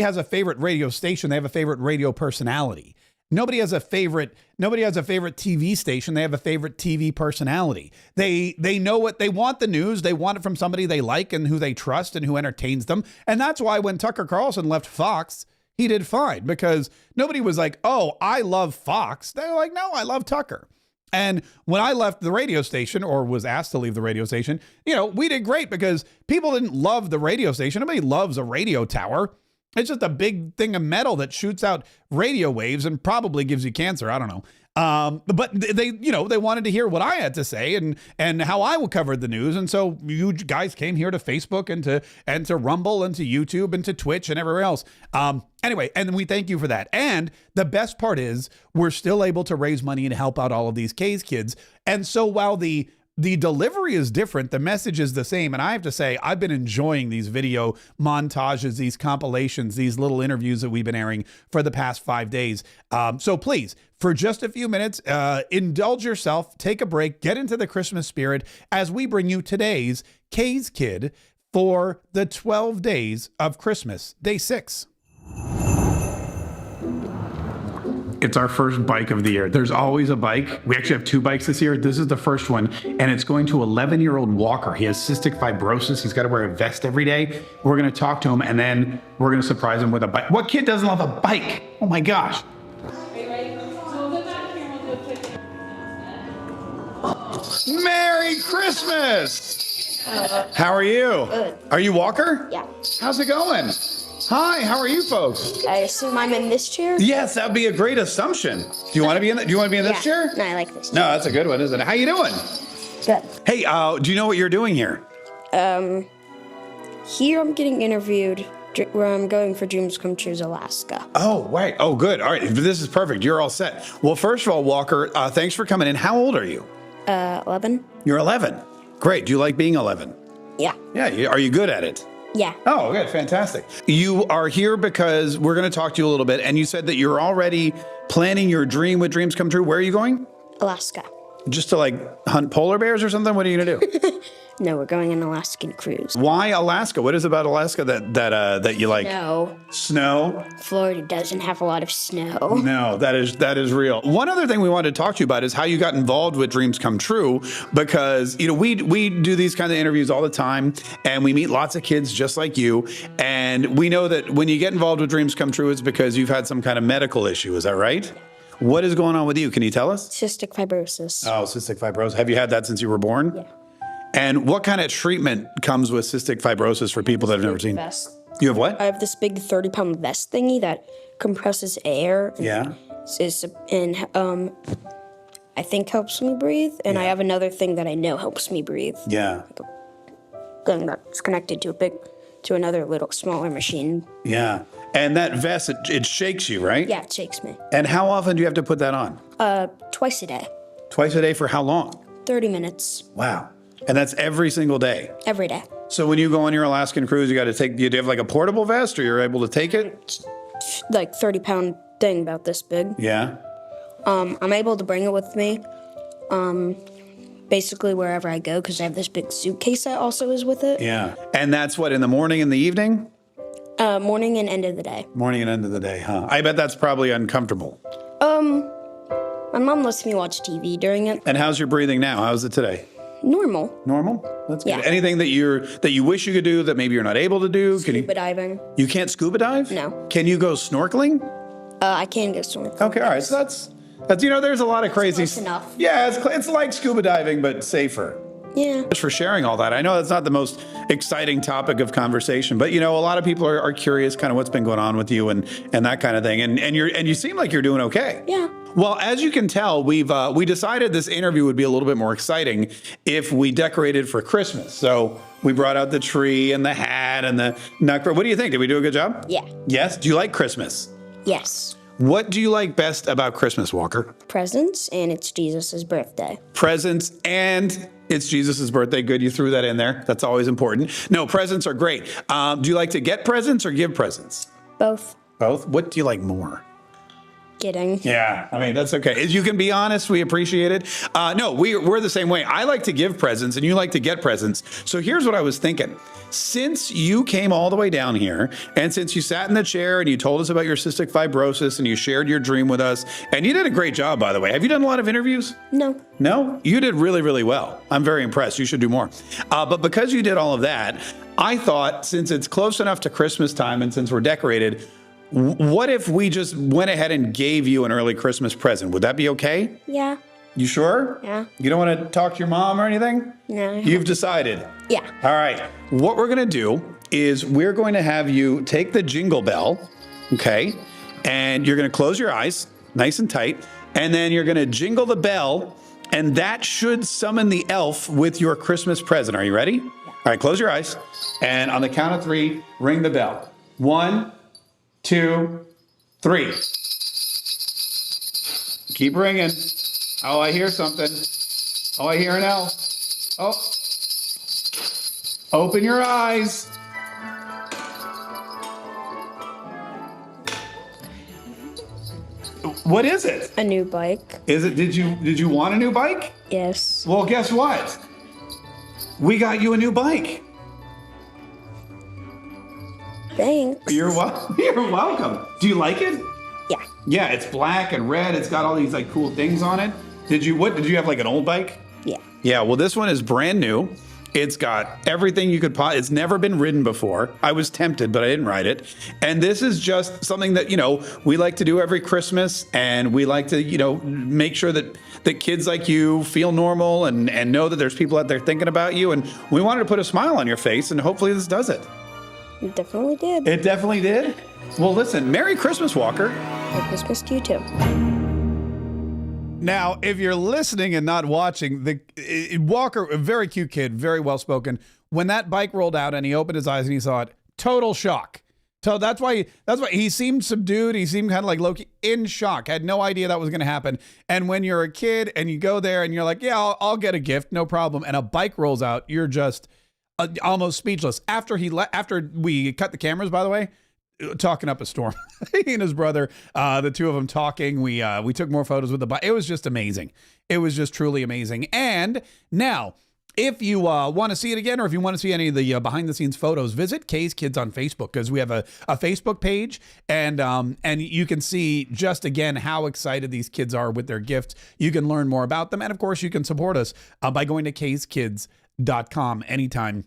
has a favorite radio station. They have a favorite radio personality. Nobody has a favorite TV station. They have a favorite TV personality. They know what they want, the news. They want it from somebody they like and who they trust and who entertains them. And that's why when Tucker Carlson left Fox, he did fine, because nobody was like, oh, I love Fox. They're like, no, I love Tucker. And when I left the radio station, or was asked to leave the radio station, we did great, because people didn't love the radio station. Nobody loves a radio tower. It's just a big thing of metal that shoots out radio waves and probably gives you cancer. I don't know. But they wanted to hear what I had to say and how I covered the news. And so you guys came here to Facebook and to Rumble and to YouTube and to Twitch and everywhere else. Anyway, and we thank you for that. And the best part is we're still able to raise money and help out all of these Kaye's Kids. And so while the delivery is different, the message is the same. And I have to say, I've been enjoying these video montages, these compilations, these little interviews that we've been airing for the past 5 days. So please, for just a few minutes, indulge yourself, take a break, get into the Christmas spirit as we bring you today's Kaye's Kid for the 12 days of Christmas, day 6. It's our first bike of the year. There's always a bike. We actually have 2 bikes this year. This is the first one, and it's going to 11-year-old Walker. He has cystic fibrosis. He's got to wear a vest every day. We're going to talk to him, and then we're going to surprise him with a bike. What kid doesn't love a bike? Oh my gosh. Merry Christmas! How are you? Good. Are you Walker? Yeah. How's it going? Hi, how are you folks? I assume I'm in this chair? Yes, that'd be a great assumption. Do you want to be in that? Do you want to be in this chair? No, I like this chair. No, that's a good one, isn't it? How you doing? Good. Hey, do you know what you're doing here? Here I'm getting interviewed where I'm going for Dreams Come True's Alaska. Oh, right. Oh, good. All right. This is perfect. You're all set. Well, first of all, Walker, thanks for coming in. How old are you? 11? You're 11. Great. Do you like being 11? Yeah. Yeah. Are you good at it? Yeah. Oh, good. Fantastic. You are here because we're going to talk to you a little bit. And you said that you're already planning your dream with Dreams Come True. Where are you going? Alaska. Just to hunt polar bears or something? What are you going to do? No, we're going on an Alaskan cruise. Why Alaska? What is it about Alaska that you like? No. Snow? Florida doesn't have a lot of snow. No, that is real. One other thing we wanted to talk to you about is how you got involved with Dreams Come True, because we do these kind of interviews all the time, and we meet lots of kids just like you, and we know that when you get involved with Dreams Come True, it's because you've had some kind of medical issue. Is that right? What is going on with you? Can you tell us? Cystic fibrosis. Oh, cystic fibrosis. Have you had that since you were born? Yeah. And what kind of treatment comes with cystic fibrosis for people that have never seen? Vest. You have what? I have this big 30-pound vest thingy that compresses air. Yeah. And I think helps me breathe. And I have another thing that I know helps me breathe. Yeah. Thing that's connected to another little smaller machine. Yeah. And that vest, it shakes you, right? Yeah, it shakes me. And how often do you have to put that on? Twice a day. Twice a day for how long? 30 minutes. Wow. And that's every single day? Every day. So when you go on your Alaskan cruise, do you have like a portable vest, or you're able to take it? Like 30-pound thing about this big. Yeah. I'm able to bring it with me, basically wherever I go, because I have this big suitcase that also is with it. Yeah. And that's what, in the morning and the evening? Morning and end of the day. Morning and end of the day, huh? I bet that's probably uncomfortable. My mom lets me watch TV during it. And how's your breathing now? How's it today? Normal. Normal? That's good. Yeah. Anything that you wish you could do that maybe you're not able to do? Scuba diving. You can't scuba dive? No. Can you go snorkeling? I can go swimming. Okay, all right. So that's there's a lot of crazy. Close enough. Yeah, it's like scuba diving but safer. Yeah. Thanks for sharing all that. I know that's not the most exciting topic of conversation, but a lot of people are curious kind of what's been going on with you and that kind of thing. And you seem like you're doing okay. Yeah. Well, as you can tell, we decided this interview would be a little bit more exciting if we decorated for Christmas. So we brought out the tree and the hat and the nut. What do you think? Did we do a good job? Yeah. Yes. Do you like Christmas? Yes. What do you like best about Christmas, Walker? Presents, and it's Jesus' birthday. Presents and it's Jesus' birthday. Good, you threw that in there. That's always important. No, presents are great. Do you like to get presents or give presents? Both. Both? What do you like more? Getting. Yeah, I mean, that's okay. You can be honest. We appreciate it. No, we're the same way. I like to give presents and you like to get presents. So here's what I was thinking. Since you came all the way down here and since you sat in the chair and you told us about your cystic fibrosis and you shared your dream with us, and you did a great job, by the way. Have you done a lot of interviews? No. No? You did really, really well. I'm very impressed. You should do more. But because you did all of that, I thought since it's close enough to Christmas time and since we're decorated, what if we just went ahead and gave you an early Christmas present? Would that be okay? Yeah. You sure? Yeah. You don't want to talk to your mom or anything? No. You've decided? Yeah. All right. What we're going to do is we're going to have you take the jingle bell, okay? And you're going to close your eyes nice and tight. And then you're going to jingle the bell. And that should summon the elf with your Christmas present. Are you ready? Yeah. All right. Close your eyes. And on the count of 3, ring the bell. 1, 2, 3. Keep ringing. Oh, I hear something. Oh, I hear an elf. Oh. Open your eyes. What is it? A new bike. Is it? Did you want a new bike? Yes. Well, guess what? We got you a new bike. Thanks. You're welcome. Do you like it? Yeah. Yeah, it's black and red. It's got all these like cool things on it. Did you have like an old bike? Yeah. Yeah, well, this one is brand new. It's got everything you could it's never been ridden before. I was tempted, but I didn't ride it. And this is just something that, we like to do every Christmas. And we like to, make sure that kids like you feel normal and know that there's people out there thinking about you. And we wanted to put a smile on your face, and hopefully this does it. It definitely did. It definitely did? Well, listen, Merry Christmas, Walker. Merry Christmas to you too. Now, if you're listening and not watching, Walker, a very cute kid, very well spoken. When that bike rolled out and he opened his eyes and he saw it, total shock. So that's why he seemed subdued. He seemed kind of like Loki, in shock. Had no idea that was going to happen. And when you're a kid and you go there and you're like, yeah, I'll get a gift, no problem. And a bike rolls out, you're just almost speechless. After we cut the cameras, by the way, talking up a storm. He and his brother, the two of them talking. We took more photos with the bike. It was just amazing. It was just truly amazing. And now, if you want to see it again, or if you want to see any of the behind the scenes photos, visit Kaye's Kids on Facebook, because we have a Facebook page, and you can see just again how excited these kids are with their gifts. You can learn more about them, and of course you can support us by going to kayskids.com anytime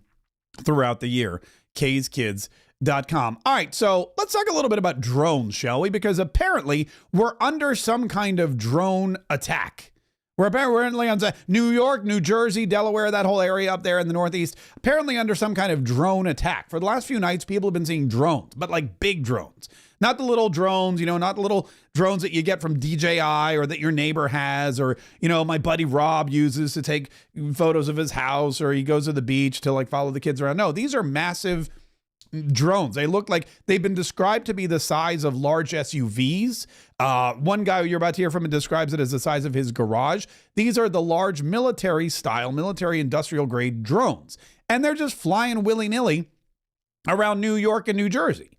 throughout the year. kayskids.com. All right, so let's talk a little bit about drones, shall we? Because apparently we're under some kind of drone attack. We're apparently on New York, New Jersey, Delaware, that whole area up there in the Northeast, apparently under some kind of drone attack. For the last few nights, people have been seeing drones, but like big drones. Not the little drones, not the little drones that you get from DJI or that your neighbor has, or, my buddy Rob uses to take photos of his house, or he goes to the beach to like follow the kids around. No, these are massive drones. They look like they've been described to be the size of large SUVs. One guy you're about to hear from describes it as the size of his garage. These are the large military industrial grade drones. And they're just flying willy-nilly around New York and New Jersey.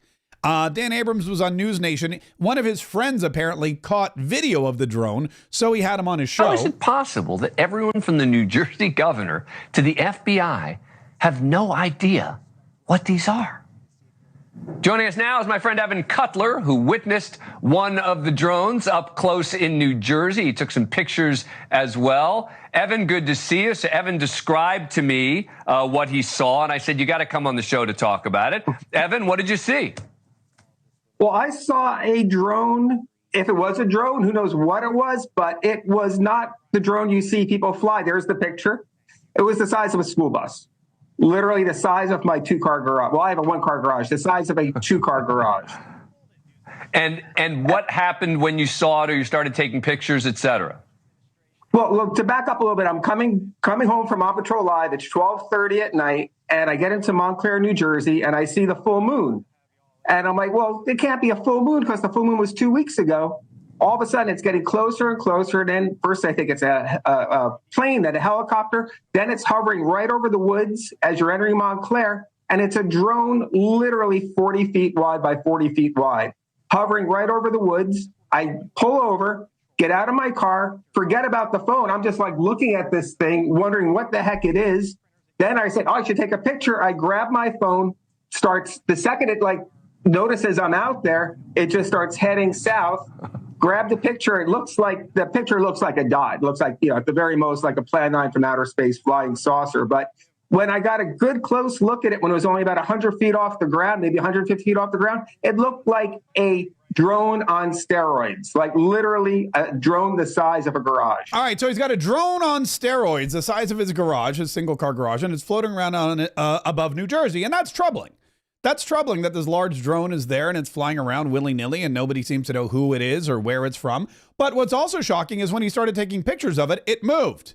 Dan Abrams was on News Nation. One of his friends apparently caught video of the drone, so he had him on his show. How is it possible that everyone from the New Jersey governor to the FBI have no idea what these are? Joining us now is my friend Evan Cutler, who witnessed one of the drones up close in New Jersey. He took some pictures as well. Evan, good to see you. So Evan described to me what he saw, and I said, you got to come on the show to talk about it. Evan, what did you see? Well, I saw a drone. If it was a drone, who knows what it was, but it was not the drone you see people fly. There's the picture. It was the size of a school bus. Literally the size of my 2-car garage. Well, I have a 1-car garage, the size of a 2-car garage. And what happened when you saw it or you started taking pictures, et cetera? Well, to back up a little bit, I'm coming home from On Patrol Live. It's 12:30 at night, and I get into Montclair, New Jersey, and I see the full moon. And I'm like, well, it can't be a full moon because the full moon was 2 weeks ago. All of a sudden, it's getting closer and closer. And then first, I think it's a plane, then a helicopter. Then it's hovering right over the woods as you're entering Montclair. And it's a drone literally 40 feet wide by 40 feet wide, hovering right over the woods. I pull over, get out of my car, forget about the phone. I'm just like looking at this thing, wondering what the heck it is. Then I said, oh, I should take a picture. I grab my phone, starts the second it like notices I'm out there, it just starts heading south. Grab the picture. The picture looks like a dot. It looks like, at the very most, like a Plan 9 from outer space flying saucer. But when I got a good close look at it, when it was only about 100 feet off the ground, maybe 150 feet off the ground, it looked like a drone on steroids, like literally a drone the size of a garage. All right, so he's got a drone on steroids, the size of his garage, his single-car garage, and it's floating around on above New Jersey, and that's troubling. That's troubling that this large drone is there and it's flying around willy-nilly and nobody seems to know who it is or where it's from. But what's also shocking is when he started taking pictures of it, it moved.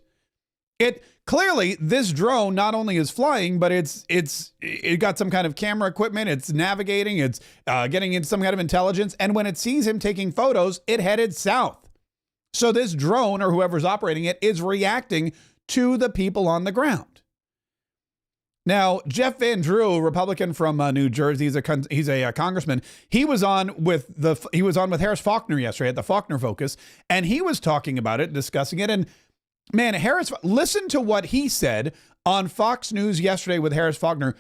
It clearly, this drone not only is flying, but it got some kind of camera equipment. It's navigating. It's getting in some kind of intelligence. And when it sees him taking photos, it headed south. So this drone or whoever's operating it is reacting to the people on the ground. Now, Jeff Van Drew, Republican from New Jersey, he's a congressman. He was on with Harris Faulkner yesterday at the Faulkner Focus, and he was talking about it, discussing it. And man, listen to what he said on Fox News yesterday with Harris Faulkner.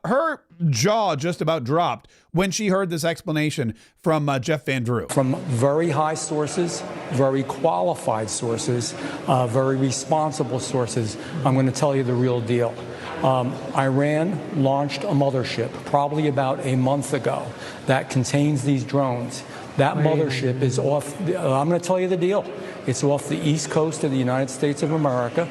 Her jaw just about dropped when she heard this explanation from Jeff Van Drew. From very high sources, very qualified sources, very responsible sources, I'm going to tell you the real deal. Iran launched a mothership probably about a month ago that contains these drones. That mothership is off, I'm going to tell you the deal. It's off the east coast of the United States of America.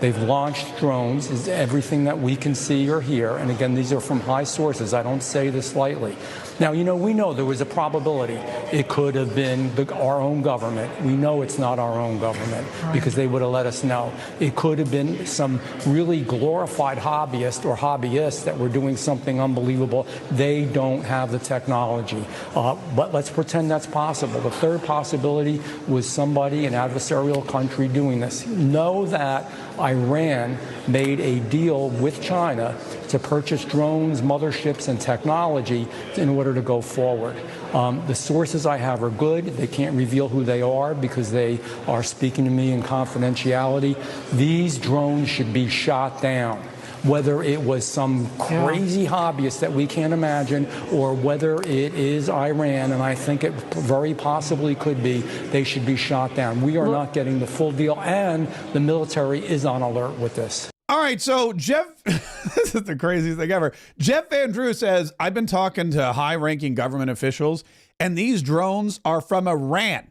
They've launched drones, is everything that we can see or hear. And again, these are from high sources. I don't say this lightly. Now, we know there was a probability it could have been our own government. We know it's not our own government because they would have let us know. It could have been some really glorified hobbyist or hobbyists that were doing something unbelievable. They don't have the technology. But let's pretend that's possible. The third possibility was somebody, an adversarial country, doing this. Know that Iran made a deal with China to purchase drones, motherships, and technology in order to go forward. The sources I have are good. They can't reveal who they are because they are speaking to me in confidentiality. These drones should be shot down. Whether it was some crazy hobbyist that we can't imagine or whether it is Iran, and I think it very possibly could be, they should be shot down. We are not getting the full deal, and the military is on alert with this. All right, so Jeff, this is the craziest thing ever. Jeff Van Drew says, I've been talking to high-ranking government officials, and these drones are from Iran.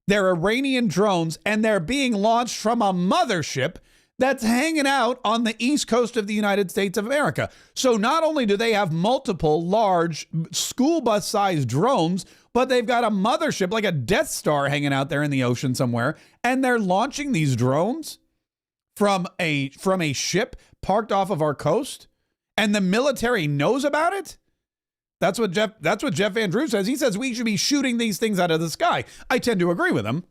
They're Iranian drones, and they're being launched from a mothership that's hanging out on the east coast of the United States of America. So not only do they have multiple large school bus-sized drones, but they've got a mothership like a Death Star hanging out there in the ocean somewhere, and they're launching these drones from a ship parked off of our coast, and the military knows about it. That's what Jeff Van Drew says. He says we should be shooting these things out of the sky. I tend to agree with him.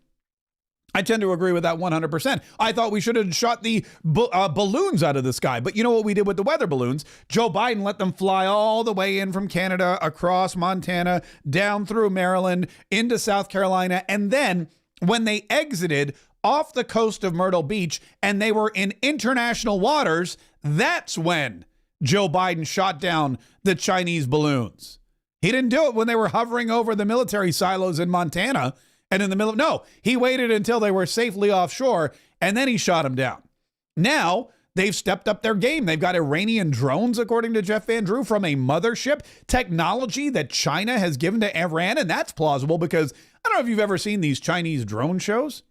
I tend to agree with that 100%. I thought we should have shot the balloons out of the sky. But you know what we did with the weather balloons? Joe Biden let them fly all the way in from Canada, across Montana, down through Maryland, into South Carolina. And then when they exited off the coast of Myrtle Beach and they were in international waters, that's when Joe Biden shot down the Chinese balloons. He didn't do it when they were hovering over the military silos in Montana and in the middle. No, he waited until they were safely offshore and then he shot them down. Now they've stepped up their game. They've got Iranian drones, according to Jeff Van Drew, from a mothership, technology that China has given to Iran. And that's plausible because I don't know if you've ever seen these Chinese drone shows.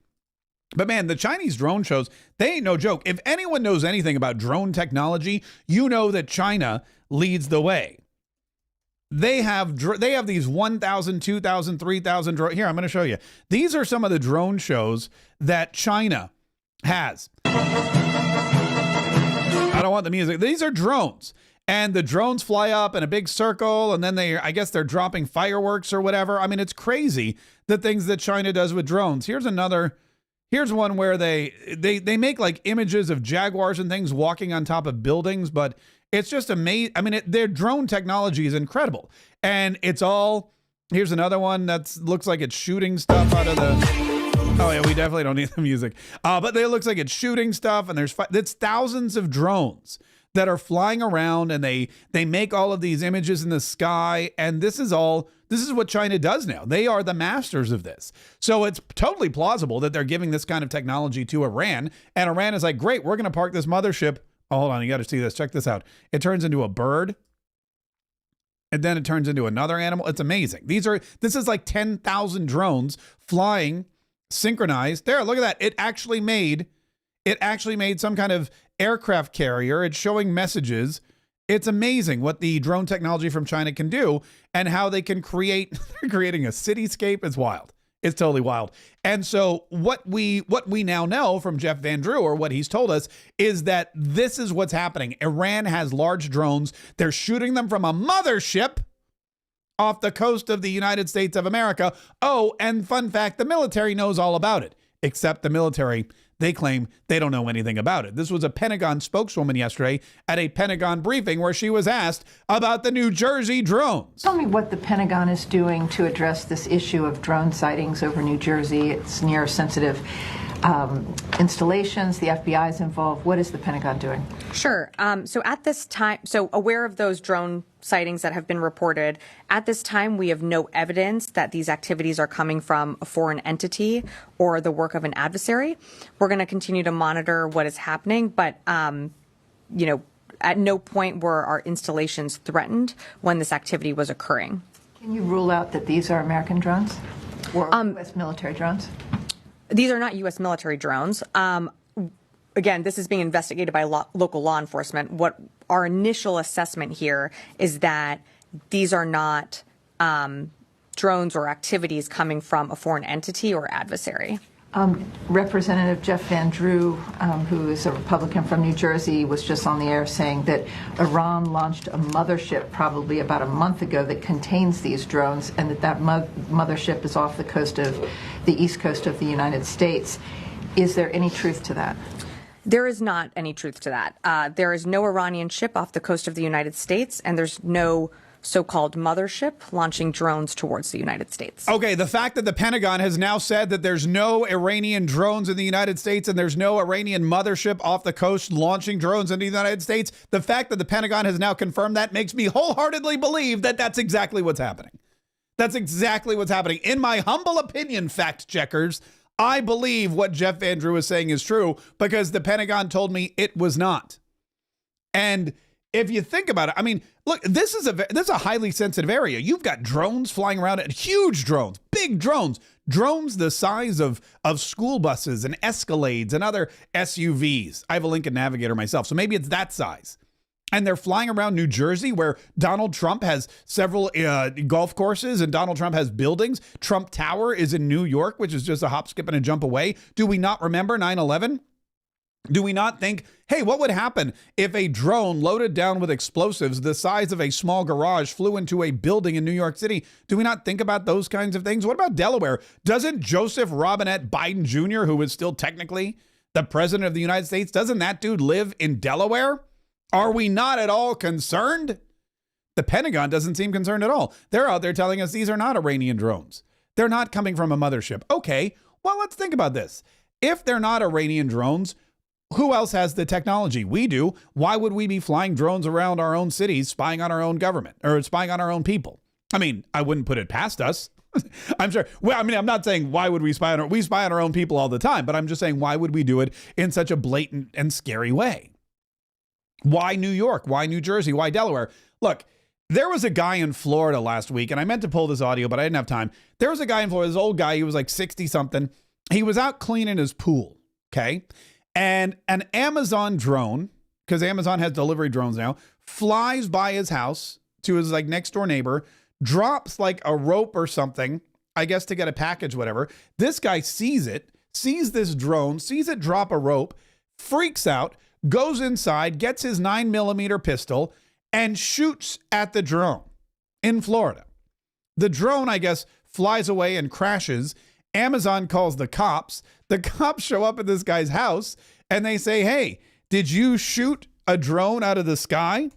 But man, the Chinese drone shows, they ain't no joke. If anyone knows anything about drone technology, you know that China leads the way. They have these 1,000, 2,000, 3,000 drones. Here, I'm going to show you. These are some of the drone shows that China has. I don't want the music. These are drones. And the drones fly up in a big circle, and then I guess they're dropping fireworks or whatever. I mean, it's crazy the things that China does with drones. Here's one where they make like images of jaguars and things walking on top of buildings, but it's just amazing. I mean, their drone technology is incredible. And it's all, here's another one that looks like it's shooting stuff out of the, oh yeah, we definitely don't need the music. But it looks like it's shooting stuff, and it's thousands of drones that are flying around, and they make all of these images in the sky. And this is what China does now. They are the masters of this. So it's totally plausible that they're giving this kind of technology to Iran. And Iran is like, great, we're going to park this mothership. Oh, hold on, you got to see this. Check this out. It turns into a bird, and then it turns into another animal. It's amazing. This is like 10,000 drones flying synchronized. There, look at that. It actually made some kind of aircraft carrier. It's showing messages. It's amazing what the drone technology from China can do and how they can creating a cityscape. It's wild. It's totally wild. And so what we now know from Jeff Van Drew, or what he's told us, is that this is what's happening. Iran has large drones. They're shooting them from a mothership off the coast of the United States of America. Oh, and fun fact, the military knows all about it, except the military, they claim they don't know anything about it. This was a Pentagon spokeswoman yesterday at a Pentagon briefing where she was asked about the New Jersey drones. Tell me what the Pentagon is doing to address this issue of drone sightings over New Jersey. It's near sensitive installations. The FBI is involved. What is the Pentagon doing? Sure. So at this time, aware of those drone sightings that have been reported, at this time we have no evidence that these activities are coming from a foreign entity or the work of an adversary. We're going to continue to monitor what is happening, but at no point were our installations threatened when this activity was occurring. Can you rule out that these are American drones or U.S. military drones? These are not U.S. military drones. Again, this is being investigated by local law enforcement. What our initial assessment here is that these are not drones or activities coming from a foreign entity or adversary. Representative Jeff Van Drew, who is a Republican from New Jersey, was just on the air saying that Iran launched a mothership probably about a month ago that contains these drones, and that mothership is off the coast of the east coast of the United States. Is there any truth to that? There is not any truth to that. There is no Iranian ship off the coast of the United States, and there's no so-called mothership launching drones towards the United States. Okay, the fact that the Pentagon has now said that there's no Iranian drones in the United States and there's no Iranian mothership off the coast launching drones into the United States, the fact that the Pentagon has now confirmed that makes me wholeheartedly believe that that's exactly what's happening. That's exactly what's happening. In my humble opinion, fact checkers, I believe what Jeff Van Drew is saying is true because the Pentagon told me it was not. And if you think about it, I mean, look, this is a highly sensitive area. You've got drones flying around, huge drones, big drones the size of school buses and Escalades and other SUVs. I have a Lincoln Navigator myself, so maybe it's that size. And they're flying around New Jersey, where Donald Trump has several golf courses and Donald Trump has buildings. Trump Tower is in New York, which is just a hop, skip, and a jump away. Do we not remember 9/11? Do we not think, hey, what would happen if a drone loaded down with explosives the size of a small garage flew into a building in New York City? Do we not think about those kinds of things? What about Delaware? Doesn't Joseph Robinette Biden Jr., who is still technically the president of the United States, doesn't that dude live in Delaware? Are we not at all concerned? The Pentagon doesn't seem concerned at all. They're out there telling us these are not Iranian drones. They're not coming from a mothership. Okay, well, let's think about this. If they're not Iranian drones, who else has the technology? We do. Why would we be flying drones around our own cities, spying on our own government or spying on our own people? I mean, I wouldn't put it past us. I'm sure. Well, I mean, I'm not saying why would we spy on we spy on our own people all the time, but I'm just saying why would we do it in such a blatant and scary way? Why New York? Why New Jersey? Why Delaware? Look, there was a guy in Florida last week, and I meant to pull this audio, but I didn't have time. There was a guy in Florida, this old guy, he was like 60 something. He was out cleaning his pool, okay? And an Amazon drone, because Amazon has delivery drones now, flies by his house to his like next door neighbor, drops like a rope or something, I guess to get a package, whatever. This guy sees it, sees this drone, sees it drop a rope, freaks out, goes inside, gets his 9mm pistol, and shoots at the drone in Florida. The drone, I guess, flies away and crashes. Amazon calls the cops. The cops show up at this guy's house and they say, hey, did you shoot a drone out of the sky?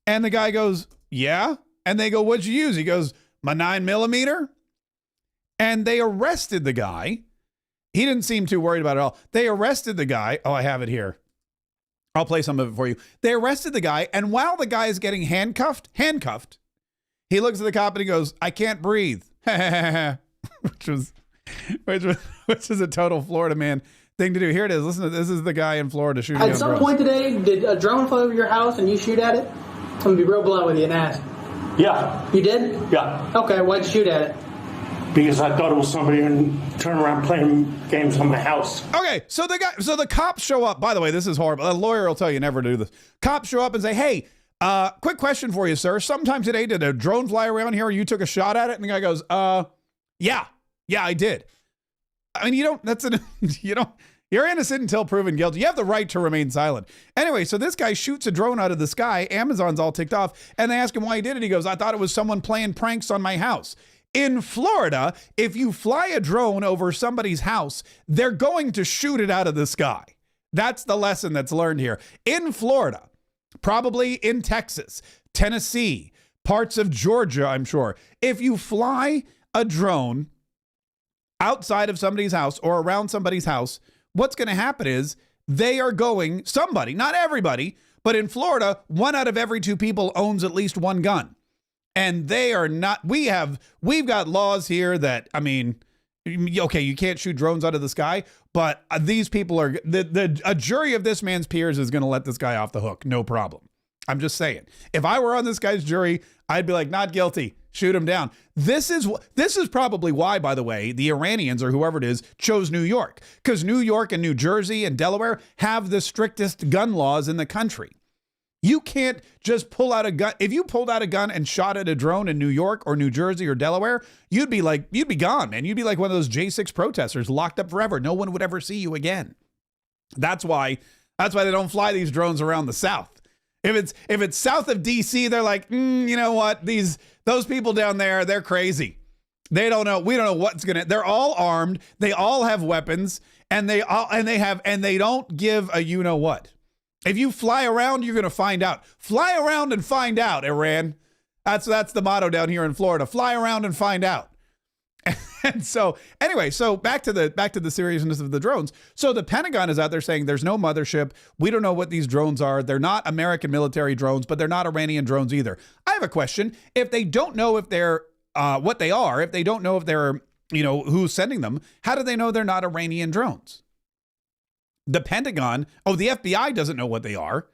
And the guy goes, yeah. And they go, what'd you use? He goes, my 9mm. And they arrested the guy. He didn't seem too worried about it at all. They arrested the guy. Oh, I have it here. I'll play some of it for you. They arrested the guy. And while the guy is getting handcuffed, he looks at the cop and he goes, I can't breathe. which is a total Florida man thing to do. Here it is. Listen to this. Is the guy in Florida shooting at some point today, did a drone fly over your house and you shoot at it? I'm going to be real blunt with you and ask. Yeah. You did? Yeah. Okay, why'd you shoot at it? Because I thought it was somebody and turn around playing games on my house. Okay, so the cops show up. By the way, this is horrible. A lawyer will tell you never to do this. Cops show up and say, hey, quick question for you, sir. Sometime today, did a drone fly around here and you took a shot at it? And the guy goes, yeah, I did. I mean, you're innocent until proven guilty. You have the right to remain silent. Anyway, so this guy shoots a drone out of the sky. Amazon's all ticked off. And they ask him why he did it. He goes, I thought it was someone playing pranks on my house. In Florida, if you fly a drone over somebody's house, they're going to shoot it out of the sky. That's the lesson that's learned here. In Florida, probably in Texas, Tennessee, parts of Georgia, I'm sure. If you fly a drone outside of somebody's house or around somebody's house, what's going to happen is they are going, somebody, not everybody, but in Florida, 1 out of every 2 people owns at least one gun. And they are not, we've got laws here that, I mean, okay, you can't shoot drones out of the sky, but these people are, a jury of this man's peers is going to let this guy off the hook. No problem. I'm just saying. If I were on this guy's jury, I'd be like, not guilty. Shoot him down. This is probably why, by the way, the Iranians or whoever it is chose New York, because New York and New Jersey and Delaware have the strictest gun laws in the country. You can't just pull out a gun. If you pulled out a gun and shot at a drone in New York or New Jersey or Delaware, you'd be gone, man. You'd be like one of those J6 protesters locked up forever. No one would ever see you again. That's why they don't fly these drones around the South. If it's south of DC, they're like, you know what? Those people down there, they're crazy. They don't know. We don't know what's they're all armed. They all have weapons and they don't give a you know what. If you fly around, you're going to find out. Fly around and find out, Iran. That's the motto down here in Florida. Fly around and find out. And so anyway, so back to the seriousness of the drones. So the Pentagon is out there saying there's no mothership. We don't know what these drones are. They're not American military drones, but they're not Iranian drones either. I have a question. If they don't know if they're what they are, if they don't know if they're, who's sending them, how do they know they're not Iranian drones? The Pentagon, the FBI doesn't know what they are.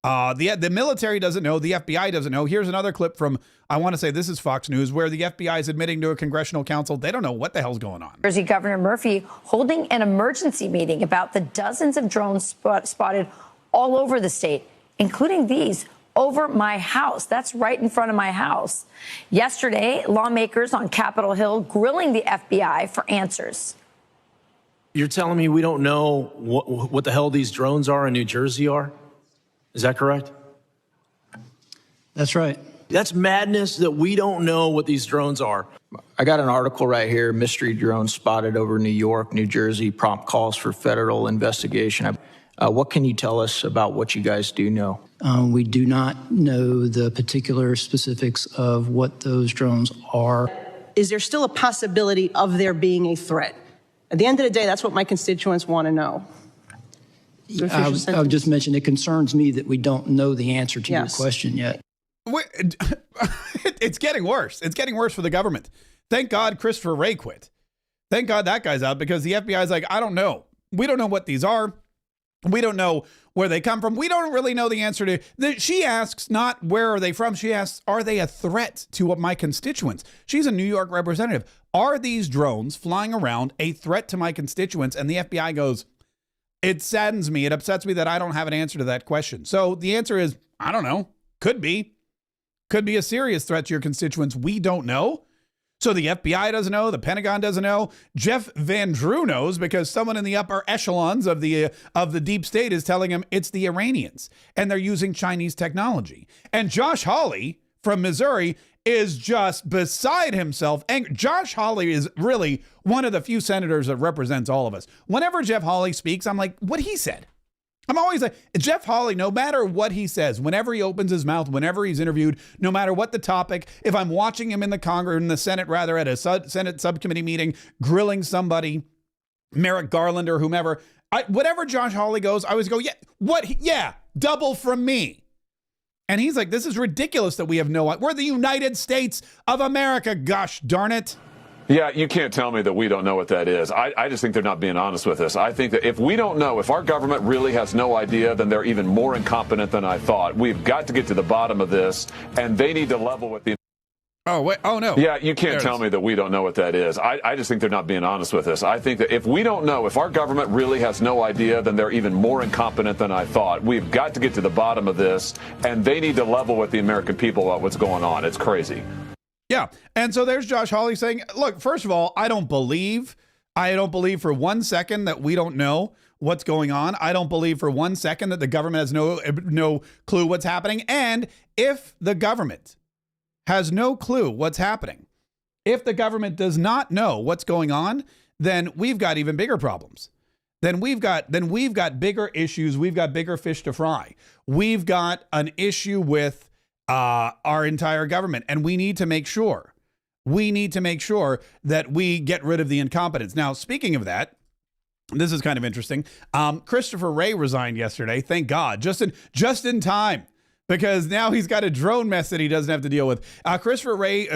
The military doesn't know. The FBI doesn't know. Here's another clip from, I want to say this is Fox News, where the FBI is admitting to a congressional council they don't know what the hell's going on. Jersey Governor Murphy holding an emergency meeting about the dozens of drones spotted all over the state, including these over my house. That's right in front of my house. Yesterday, lawmakers on Capitol Hill grilling the FBI for answers. You're telling me we don't know what the hell these drones are in New Jersey are? Is that correct? That's right. That's madness that we don't know what these drones are. I got an article right here, mystery drone spotted over New York, New Jersey, prompt calls for federal investigation. What can you tell us about what you guys do know? We do not know the particular specifics of what those drones are. Is there still a possibility of there being a threat? At the end of the day, that's what my constituents want to know. I would just mention it concerns me that we don't know the answer to your question yet. It's getting worse. It's getting worse for the government. Thank God Christopher Wray quit. Thank God that guy's out, because the FBI is like, I don't know. We don't know what these are. We don't know where they come from. We don't really know the answer to. She asks not where are they from. She asks, are they a threat to my constituents? She's a New York representative. Are these drones flying around a threat to my constituents? And the FBI goes, it saddens me. It upsets me that I don't have an answer to that question. So the answer is, I don't know. Could be. Could be a serious threat to your constituents. We don't know. So the FBI doesn't know. The Pentagon doesn't know. Jeff Van Drew knows, because someone in the upper echelons of the deep state is telling him it's the Iranians and they're using Chinese technology. And Josh Hawley from Missouri is just beside himself. And Josh Hawley is really one of the few senators that represents all of us. Whenever Jeff Hawley speaks, I'm like, what he said? I'm always like, Jeff Hawley, no matter what he says, whenever he opens his mouth, whenever he's interviewed, no matter what the topic, if I'm watching him in the Senate at a Senate subcommittee meeting, grilling somebody, Merrick Garland or whomever, whatever Josh Hawley goes, I always go, yeah, double from me. And he's like, this is ridiculous that we have we're the United States of America, gosh darn it. Yeah, you can't tell me that we don't know what that is. I just think they're not being honest with us. I think that if we don't know, if our government really has no idea, then they're even more incompetent than I thought. We've got to get to the bottom of this, and they need to level with the... Oh, wait. Oh, no. Yeah, you can't tell me that we don't know what that is. I just think they're not being honest with us. I think that if we don't know, if our government really has no idea, then they're even more incompetent than I thought. We've got to get to the bottom of this, and they need to level with the American people about what's going on. It's crazy. Yeah. And so there's Josh Hawley saying, look, first of all, I don't believe for 1 second that we don't know what's going on. I don't believe for 1 second that the government has no clue what's happening. And if the government has no clue what's happening, if the government does not know what's going on, then we've got even bigger problems. Then we've got bigger issues. We've got bigger fish to fry. We've got an issue with our entire government, and we need to make sure that we get rid of the incompetence. Now, speaking of that, this is kind of interesting. Christopher Wray resigned yesterday. Thank God, just in time, because now he's got a drone mess that he doesn't have to deal with. Christopher Wray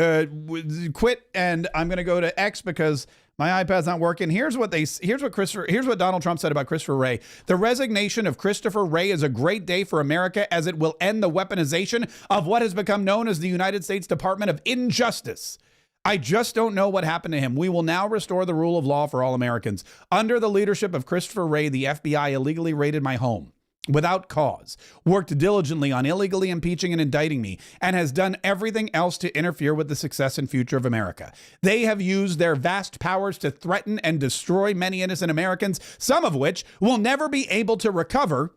quit, and I'm going to go to X because my iPad's not working. Here's what Donald Trump said about Christopher Wray. The resignation of Christopher Wray is a great day for America, as it will end the weaponization of what has become known as the United States Department of Injustice. I just don't know what happened to him. We will now restore the rule of law for all Americans. Under the leadership of Christopher Wray, the FBI illegally raided my home without cause, worked diligently on illegally impeaching and indicting me, and has done everything else to interfere with the success and future of America. They have used their vast powers to threaten and destroy many innocent Americans, some of which will never be able to recover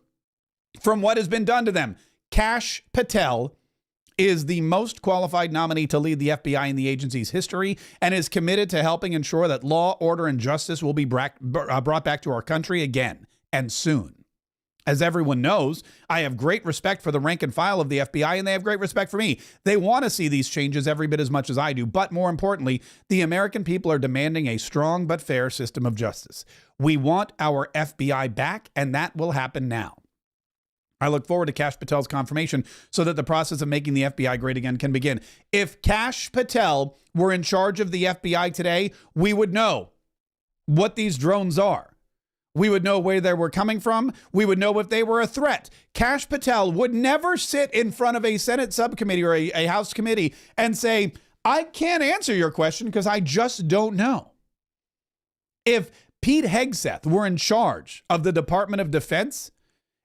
from what has been done to them. Kash Patel is the most qualified nominee to lead the FBI in the agency's history, and is committed to helping ensure that law, order, and justice will be brought back to our country again, and soon. As everyone knows, I have great respect for the rank and file of the FBI, and they have great respect for me. They want to see these changes every bit as much as I do. But more importantly, the American people are demanding a strong but fair system of justice. We want our FBI back, and that will happen now. I look forward to Kash Patel's confirmation so that the process of making the FBI great again can begin. If Kash Patel were in charge of the FBI today, we would know what these drones are. We would know where they were coming from. We would know if they were a threat. Kash Patel would never sit in front of a Senate subcommittee or a House committee and say, I can't answer your question because I just don't know. If Pete Hegseth were in charge of the Department of Defense,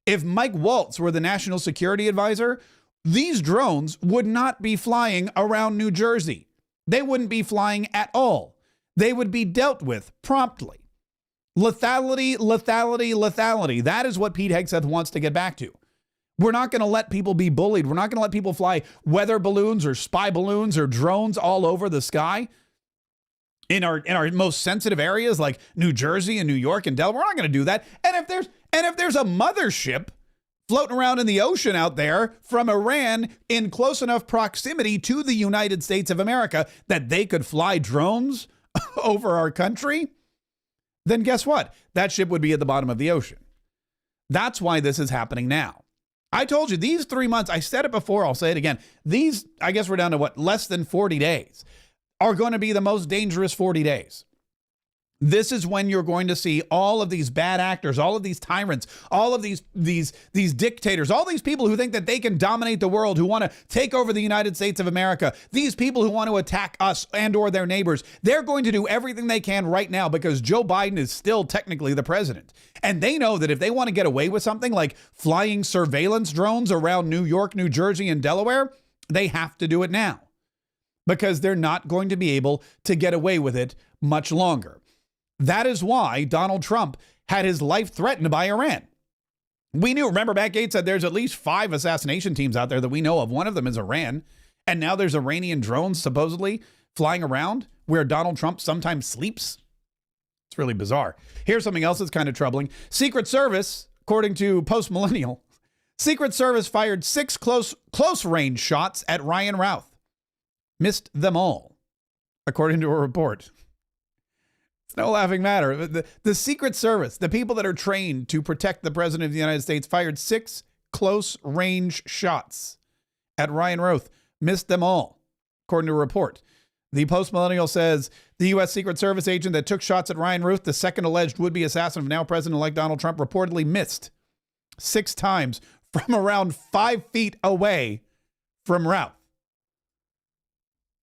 if Mike Waltz were the National Security Advisor, these drones would not be flying around New Jersey. They wouldn't be flying at all. They would be dealt with promptly. Lethality, lethality, lethality. That is what Pete Hegseth wants to get back to. We're not going to let people be bullied. We're not going to let people fly weather balloons or spy balloons or drones all over the sky in our most sensitive areas like New Jersey and New York and Delaware. We're not going to do that. And if there's a mothership floating around in the ocean out there from Iran in close enough proximity to the United States of America that they could fly drones over our country, then guess what? That ship would be at the bottom of the ocean. That's why this is happening now. I told you these 3 months, I said it before, I'll say it again. These, I guess we're down to less than 40 days, are going to be the most dangerous 40 days. This is when you're going to see all of these bad actors, all of these tyrants, all of these dictators, all these people who think that they can dominate the world, who want to take over the United States of America, these people who want to attack us and or their neighbors. They're going to do everything they can right now because Joe Biden is still technically the president. And they know that if they want to get away with something like flying surveillance drones around New York, New Jersey, and Delaware, they have to do it now because they're not going to be able to get away with it much longer. That is why Donald Trump had his life threatened by Iran. We knew, remember, Matt Gaetz said there's at least 5 assassination teams out there that we know of. One of them is Iran. And now there's Iranian drones supposedly flying around where Donald Trump sometimes sleeps. It's really bizarre. Here's something else that's kind of troubling. Secret Service, according to Post Millennial, Secret Service fired 6 close range shots at Ryan Routh. Missed them all, according to a report. No laughing matter. The Secret Service, the people that are trained to protect the president of the United States, fired 6 close-range shots at Ryan Routh. Missed them all, according to a report. The Post-Millennial says the U.S. Secret Service agent that took shots at Ryan Routh, the second alleged would-be assassin of now President-elect Donald Trump, reportedly missed 6 times from around 5 feet away from Routh.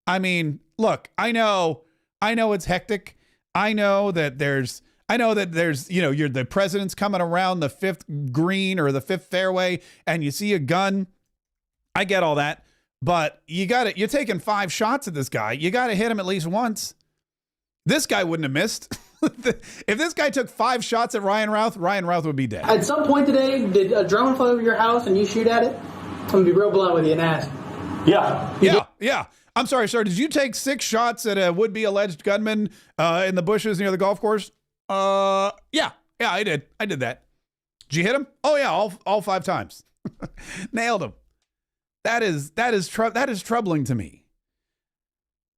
I mean, look, I know it's hectic. I know that there's, you're the president's coming around the 5th green or the 5th fairway and you see a gun. I get all that, but you're taking 5 shots at this guy. You got to hit him at least once. This guy wouldn't have missed. If this guy took 5 shots at Ryan Routh would be dead. At some point today, did a drone fly over your house and you shoot at it? I'm going to be real blunt with you and ask. Yeah. I'm sorry, sir. Did you take 6 shots at a would-be alleged gunman in the bushes near the golf course? Yeah, I did. I did that. Did you hit him? Oh yeah, all 5 times. Nailed him. That is troubling to me.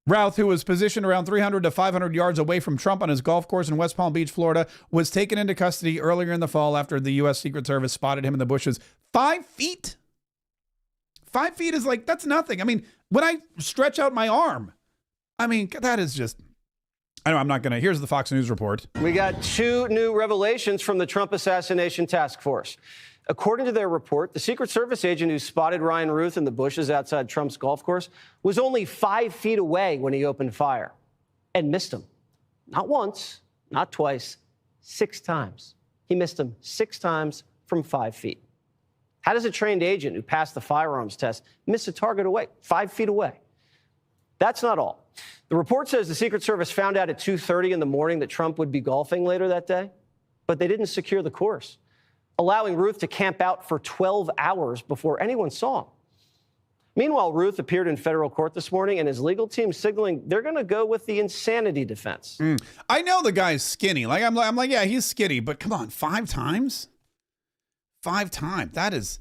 Routh, who was positioned around 300 to 500 yards away from Trump on his golf course in West Palm Beach, Florida, was taken into custody earlier in the fall after the U.S. Secret Service spotted him in the bushes. 5 feet? 5 feet is like, that's nothing. I mean, when I stretch out my arm, I mean, that is just, I know I'm not going to, here's the Fox News report. We got 2 new revelations from the Trump Assassination Task Force. According to their report, the Secret Service agent who spotted Ryan Routh in the bushes outside Trump's golf course was only 5 feet away when he opened fire and missed him. Not once, not twice, 6 times. He missed him 6 times from 5 feet. How does a trained agent who passed the firearms test miss a target away, 5 feet away? That's not all. The report says the Secret Service found out at 2:30 in the morning that Trump would be golfing later that day, but they didn't secure the course, allowing Routh to camp out for 12 hours before anyone saw him. Meanwhile, Routh appeared in federal court this morning, and his legal team signaling they're going to go with the insanity defense. I know the guy's skinny. I'm like, yeah, he's skinny, but come on, 5 times? 5 times. That is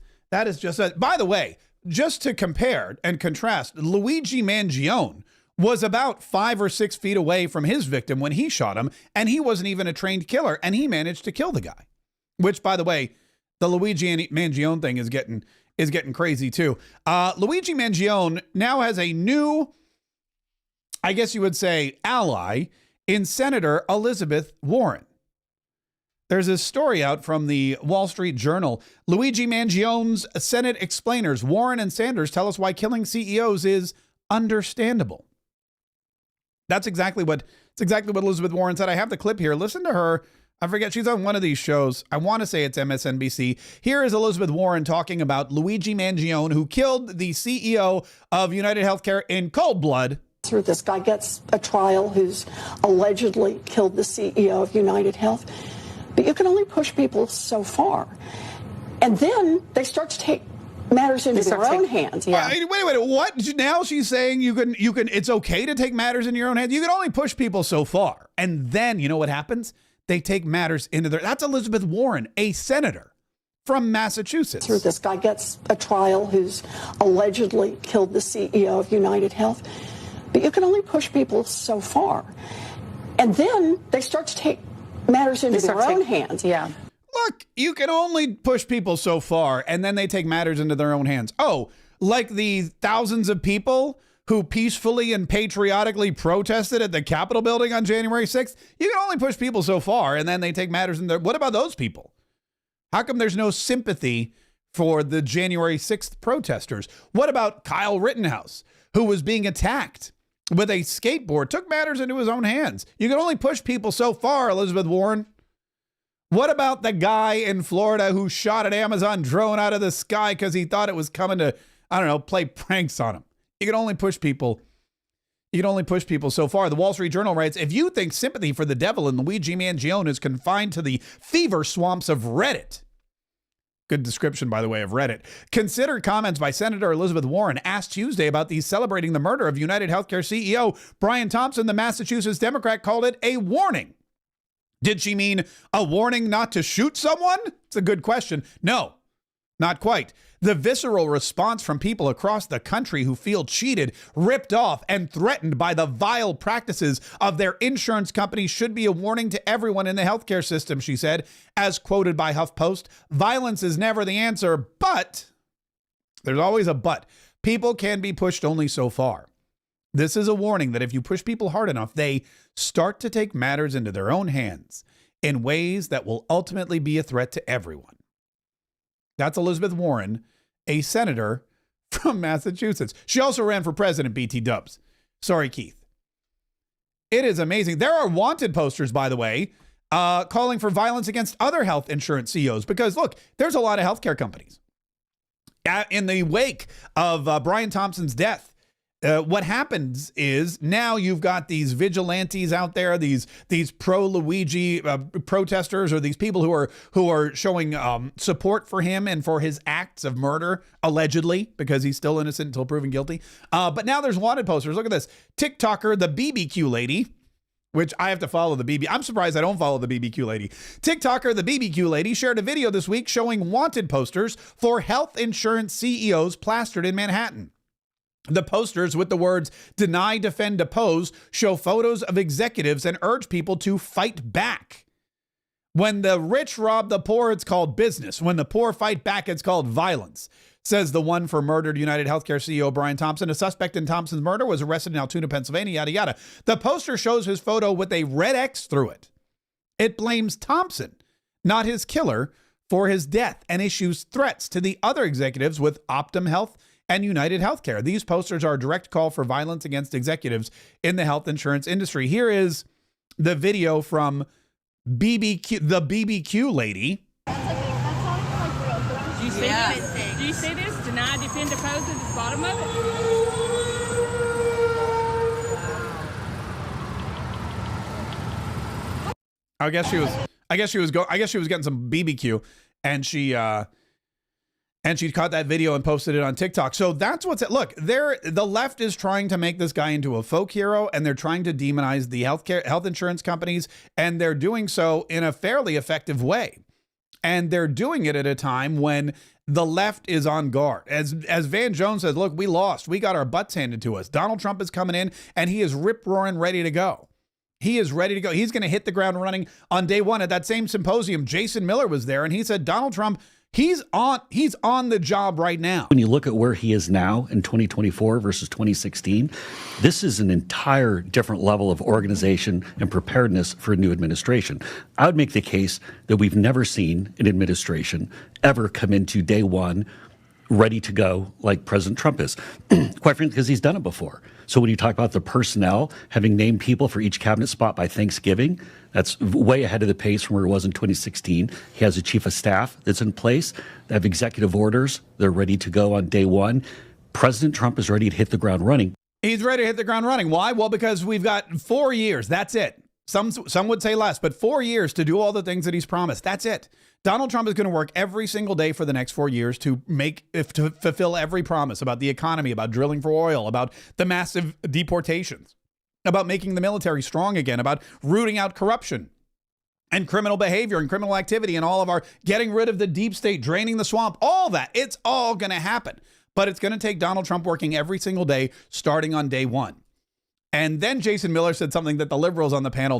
just a, by the way, just to compare and contrast, Luigi Mangione was about 5 or 6 feet away from his victim when he shot him, and he wasn't even a trained killer, and he managed to kill the guy. Which, by the way, the Luigi Mangione thing is getting crazy too. Luigi Mangione now has a new, I guess you would say, ally in Senator Elizabeth Warren. There's a story out from the Wall Street Journal. Luigi Mangione's Senate explainers, Warren and Sanders, tell us why killing CEOs is understandable. That's exactly what Elizabeth Warren said. I have the clip here. Listen to her. I forget, she's on one of these shows. I want to say it's MSNBC. Here is Elizabeth Warren talking about Luigi Mangione, who killed the CEO of United Healthcare in cold blood. This guy gets a trial who's allegedly killed the CEO of United Health. But you can only push people so far. And then they start to take matters into their own hands. Yeah. Wait, what? Now she's saying you can, it's okay to take matters into your own hands. You can only push people so far. And then, you know what happens? They take matters into their, that's Elizabeth Warren, a senator from Massachusetts. This guy gets a trial who's allegedly killed the CEO of United Health. But you can only push people so far. And then they start to take matters into their own hands. Yeah. look, you can only push people so far, and then they take matters into their own hands. Oh, like the thousands of people who peacefully and patriotically protested at the Capitol building on January 6th. You can only push people so far, and then they take matters in their... What about those people? How come there's no sympathy for the January 6th protesters? What about Kyle Rittenhouse, who was being attacked with a skateboard, took matters into his own hands? You can only push people so far, Elizabeth Warren. What about the guy in Florida who shot an Amazon drone out of the sky because he thought it was coming to, I don't know, play pranks on him? You can only push people. You can only push people so far. The Wall Street Journal writes, if you think sympathy for the devil and Luigi Mangione is confined to the fever swamps of Reddit, good description, by the way, of Reddit, consider comments by Senator Elizabeth Warren asked Tuesday about these celebrating the murder of United Healthcare CEO Brian Thompson. The Massachusetts Democrat called it a warning. Did she mean a warning not to shoot someone? It's a good question. No, not quite. The visceral response from people across the country who feel cheated, ripped off, and threatened by the vile practices of their insurance companies should be a warning to everyone in the healthcare system, she said, as quoted by HuffPost. Violence is never the answer, but there's always a but. People can be pushed only so far. This is a warning that if you push people hard enough, they start to take matters into their own hands in ways that will ultimately be a threat to everyone. That's Elizabeth Warren, a senator from Massachusetts. She also ran for president, BT Dubs. Sorry, Keith. It is amazing. There are wanted posters, by the way, calling for violence against other health insurance CEOs, because look, there's a lot of healthcare companies. In the wake of Brian Thompson's death, what happens is now you've got these vigilantes out there, these pro-Luigi protesters, or these people who are showing support for him and for his acts of murder, allegedly, because he's still innocent until proven guilty. But now there's wanted posters. Look at this. TikToker, the BBQ lady, which I have to follow the BB. I'm surprised I don't follow the BBQ lady. TikToker, the BBQ lady, shared a video this week showing wanted posters for health insurance CEOs plastered in Manhattan. The posters with the words "deny, defend, oppose" show photos of executives and urge people to fight back. When the rich rob the poor, it's called business. When the poor fight back, it's called violence, says the one for murdered United Healthcare CEO Brian Thompson. A suspect in Thompson's murder was arrested in Altoona, Pennsylvania, yada, yada. The poster shows his photo with a red X through it. It blames Thompson, not his killer, for his death and issues threats to the other executives with Optum Health and United Healthcare. These posters are a direct call for violence against executives in the health insurance industry. Here is the video from BBQ, the BBQ lady. Do you see this? Do you see this? Deny, defend, oppose at the bottom of it. I guess she was getting some BBQ, and she caught that video and posted it on TikTok. So that's what's it. Look, the left is trying to make this guy into a folk hero, and they're trying to demonize the health insurance companies, and they're doing so in a fairly effective way. And they're doing it at a time when the left is on guard. As Van Jones says, look, we lost. We got our butts handed to us. Donald Trump is coming in, and he is rip-roaring ready to go. He is ready to go. He's going to hit the ground running on day one. At that same symposium, Jason Miller was there, and he said Donald Trump, he's on the job right now. When you look at where he is now in 2024 versus 2016, this is an entire different level of organization and preparedness for a new administration. I would make the case that we've never seen an administration ever come into day one ready to go like President Trump is, quite frankly, because he's done it before. So when you talk about the personnel, having named people for each cabinet spot by Thanksgiving, that's way ahead of the pace from where it was in 2016. He has a chief of staff that's in place. They have executive orders. They're ready to go on day one. President Trump is ready to hit the ground running. He's ready to hit the ground running. Why? Well, because we've got 4 years. That's it. Some would say less, but 4 years to do all the things that he's promised. That's it. Donald Trump is going to work every single day for the next 4 years to fulfill every promise about the economy, about drilling for oil, about the massive deportations, about making the military strong again, about rooting out corruption and criminal behavior and criminal activity and all of our getting rid of the deep state, draining the swamp, all that. It's all going to happen. But it's going to take Donald Trump working every single day starting on day one. And then Jason Miller said something that the liberals on the panel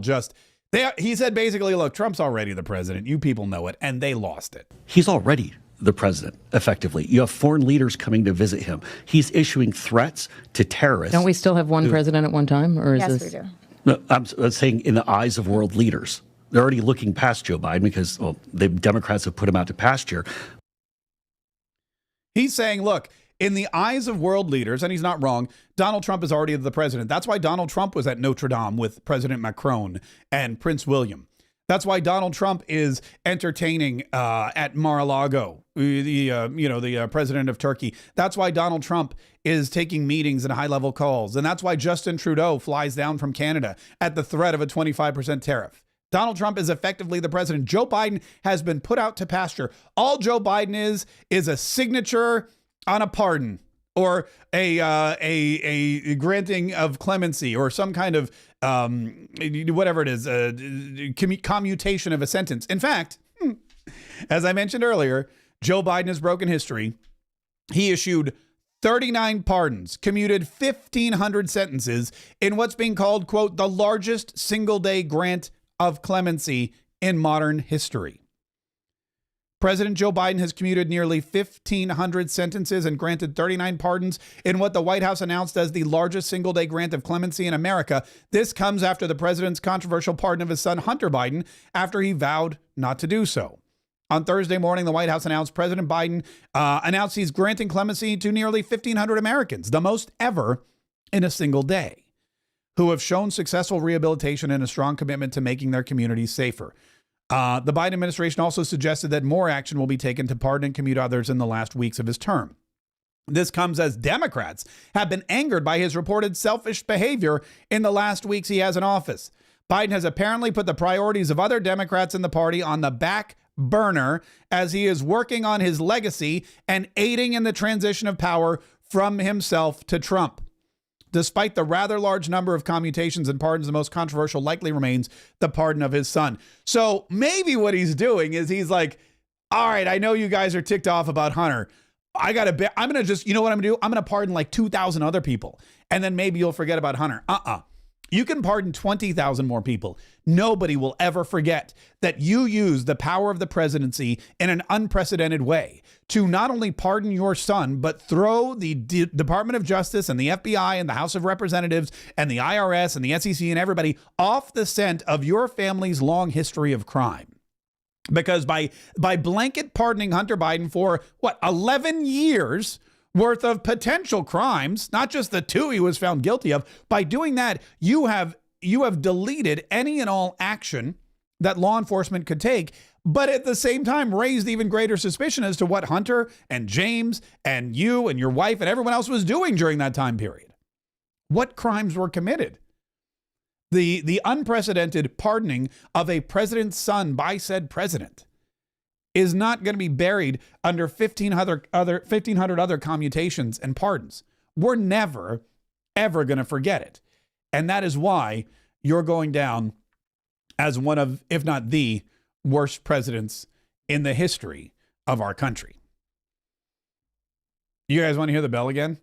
He said basically, look, Trump's already the president. You people know it, and they lost it. He's already the president, effectively. You have foreign leaders coming to visit him. He's issuing threats to terrorists. Don't we still have one president at one time? Or is Yes, this... we do. No, I'm saying in the eyes of world leaders. They're already looking past Joe Biden because the Democrats have put him out to pasture. He's saying, look, in the eyes of world leaders, and he's not wrong, Donald Trump is already the president. That's why Donald Trump was at Notre Dame with President Macron and Prince William. That's why Donald Trump is entertaining at Mar-a-Lago, the president of Turkey. That's why Donald Trump is taking meetings and high-level calls. And that's why Justin Trudeau flies down from Canada at the threat of a 25% tariff. Donald Trump is effectively the president. Joe Biden has been put out to pasture. All Joe Biden is a signature on a pardon or a granting of clemency or some kind of whatever it is, commutation of a sentence. In fact, as I mentioned earlier, Joe Biden has broken history. He issued 39 pardons, commuted 1,500 sentences in what's being called, quote, the largest single-day grant of clemency in modern history. President Joe Biden has commuted nearly 1,500 sentences and granted 39 pardons in what the White House announced as the largest single-day grant of clemency in America. This comes after the president's controversial pardon of his son, Hunter Biden, after he vowed not to do so. On Thursday morning, the White House announced President Biden announced he's granting clemency to nearly 1,500 Americans, the most ever in a single day, who have shown successful rehabilitation and a strong commitment to making their communities safer. The Biden administration also suggested that more action will be taken to pardon and commute others in the last weeks of his term. This comes as Democrats have been angered by his reported selfish behavior in the last weeks he has in office. Biden has apparently put the priorities of other Democrats in the party on the back burner as he is working on his legacy and aiding in the transition of power from himself to Trump. Despite the rather large number of commutations and pardons, the most controversial likely remains the pardon of his son. So maybe what he's doing is he's like, all right, I know you guys are ticked off about Hunter. I'm going to just, you know what I'm going to do? I'm going to pardon like 2,000 other people. And then maybe you'll forget about Hunter. You can pardon 20,000 more people. Nobody will ever forget that you used the power of the presidency in an unprecedented way to not only pardon your son, but throw the Department of Justice and the FBI and the House of Representatives and the IRS and the SEC and everybody off the scent of your family's long history of crime. Because by blanket pardoning Hunter Biden for, 11 years worth of potential crimes, not just the 2 he was found guilty of, by doing that, you have deleted any and all action that law enforcement could take, but at the same time raised even greater suspicion as to what Hunter and James and you and your wife and everyone else was doing during that time period. What crimes were committed? The unprecedented pardoning of a president's son by said president is not going to be buried under 1,500 other commutations and pardons. We're never, ever going to forget it. And that is why you're going down as one of, if not the worst presidents in the history of our country. You guys want to hear the bell again?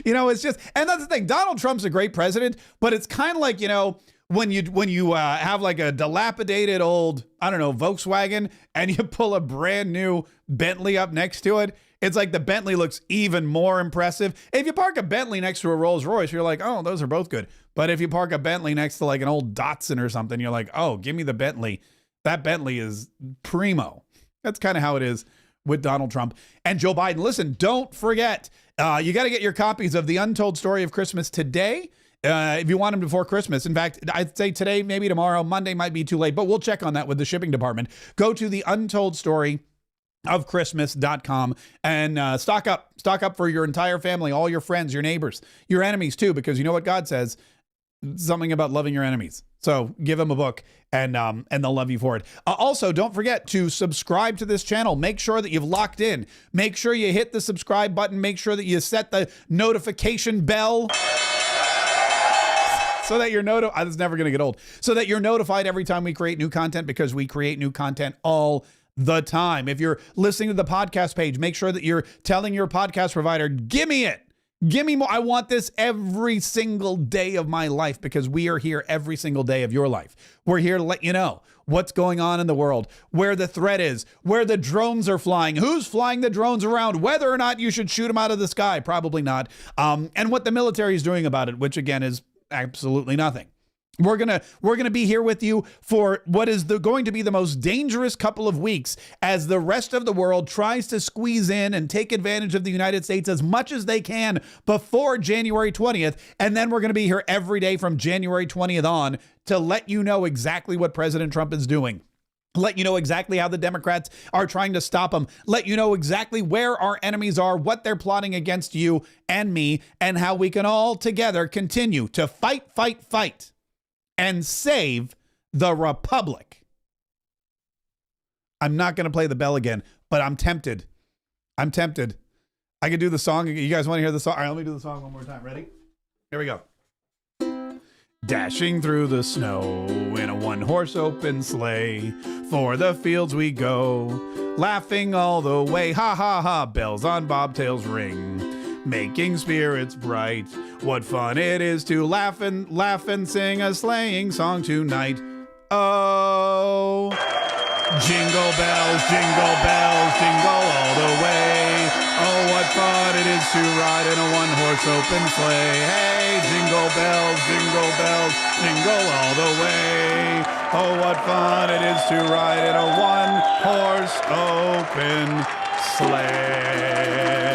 It's just, and that's the thing. Donald Trump's a great president, but it's kind of like, when you have like a dilapidated old, Volkswagen, and you pull a brand new Bentley up next to it, it's like the Bentley looks even more impressive. If you park a Bentley next to a Rolls Royce, you're like, oh, those are both good. But if you park a Bentley next to like an old Datsun or something, you're like, oh, give me the Bentley. That Bentley is primo. That's kind of how it is with Donald Trump and Joe Biden. Listen, don't forget, you got to get your copies of The Untold Story of Christmas today. If you want them before Christmas. In fact, I'd say today, maybe tomorrow. Monday might be too late, but we'll check on that with the shipping department. Go to the Untold Story of Christmas.com and stock up for your entire family, all your friends, your neighbors, your enemies too, because you know what God says, something about loving your enemies. So give them a book and they'll love you for it. Also, don't forget to subscribe to this channel. Make sure that you've locked in. Make sure you hit the subscribe button. Make sure that you set the notification bell so that you're it's never going to get old. So that you're notified every time we create new content, because we create new content all the time. If you're listening to the podcast page, make sure that you're telling your podcast provider, give me it. Give me more. I want this every single day of my life because we are here every single day of your life. We're here to let you know what's going on in the world, where the threat is, where the drones are flying, who's flying the drones around, whether or not you should shoot them out of the sky, probably not, and what the military is doing about it, which again is absolutely nothing. We're gonna be here with you for what is going to be the most dangerous couple of weeks as the rest of the world tries to squeeze in and take advantage of the United States as much as they can before January 20th. And then we're going to be here every day from January 20th on to let you know exactly what President Trump is doing. Let you know exactly how the Democrats are trying to stop him. Let you know exactly where our enemies are, what they're plotting against you and me, and how we can all together continue to fight, fight, fight. And save the Republic. I'm not going to play the bell again, but I'm tempted. I could do the song. You guys want to hear the song? All right, let me do the song one more time. Ready? Here we go. Dashing through the snow in a one-horse open sleigh, for the fields we go, laughing all the way. Ha, ha, ha, bells on bobtails ring, making spirits bright. What fun it is to laugh and sing a sleighing song tonight. Oh, jingle bells, jingle all the way. Oh, what fun it is to ride in a one-horse open sleigh. Hey, jingle bells, jingle all the way. Oh, what fun it is to ride in a one-horse open sleigh.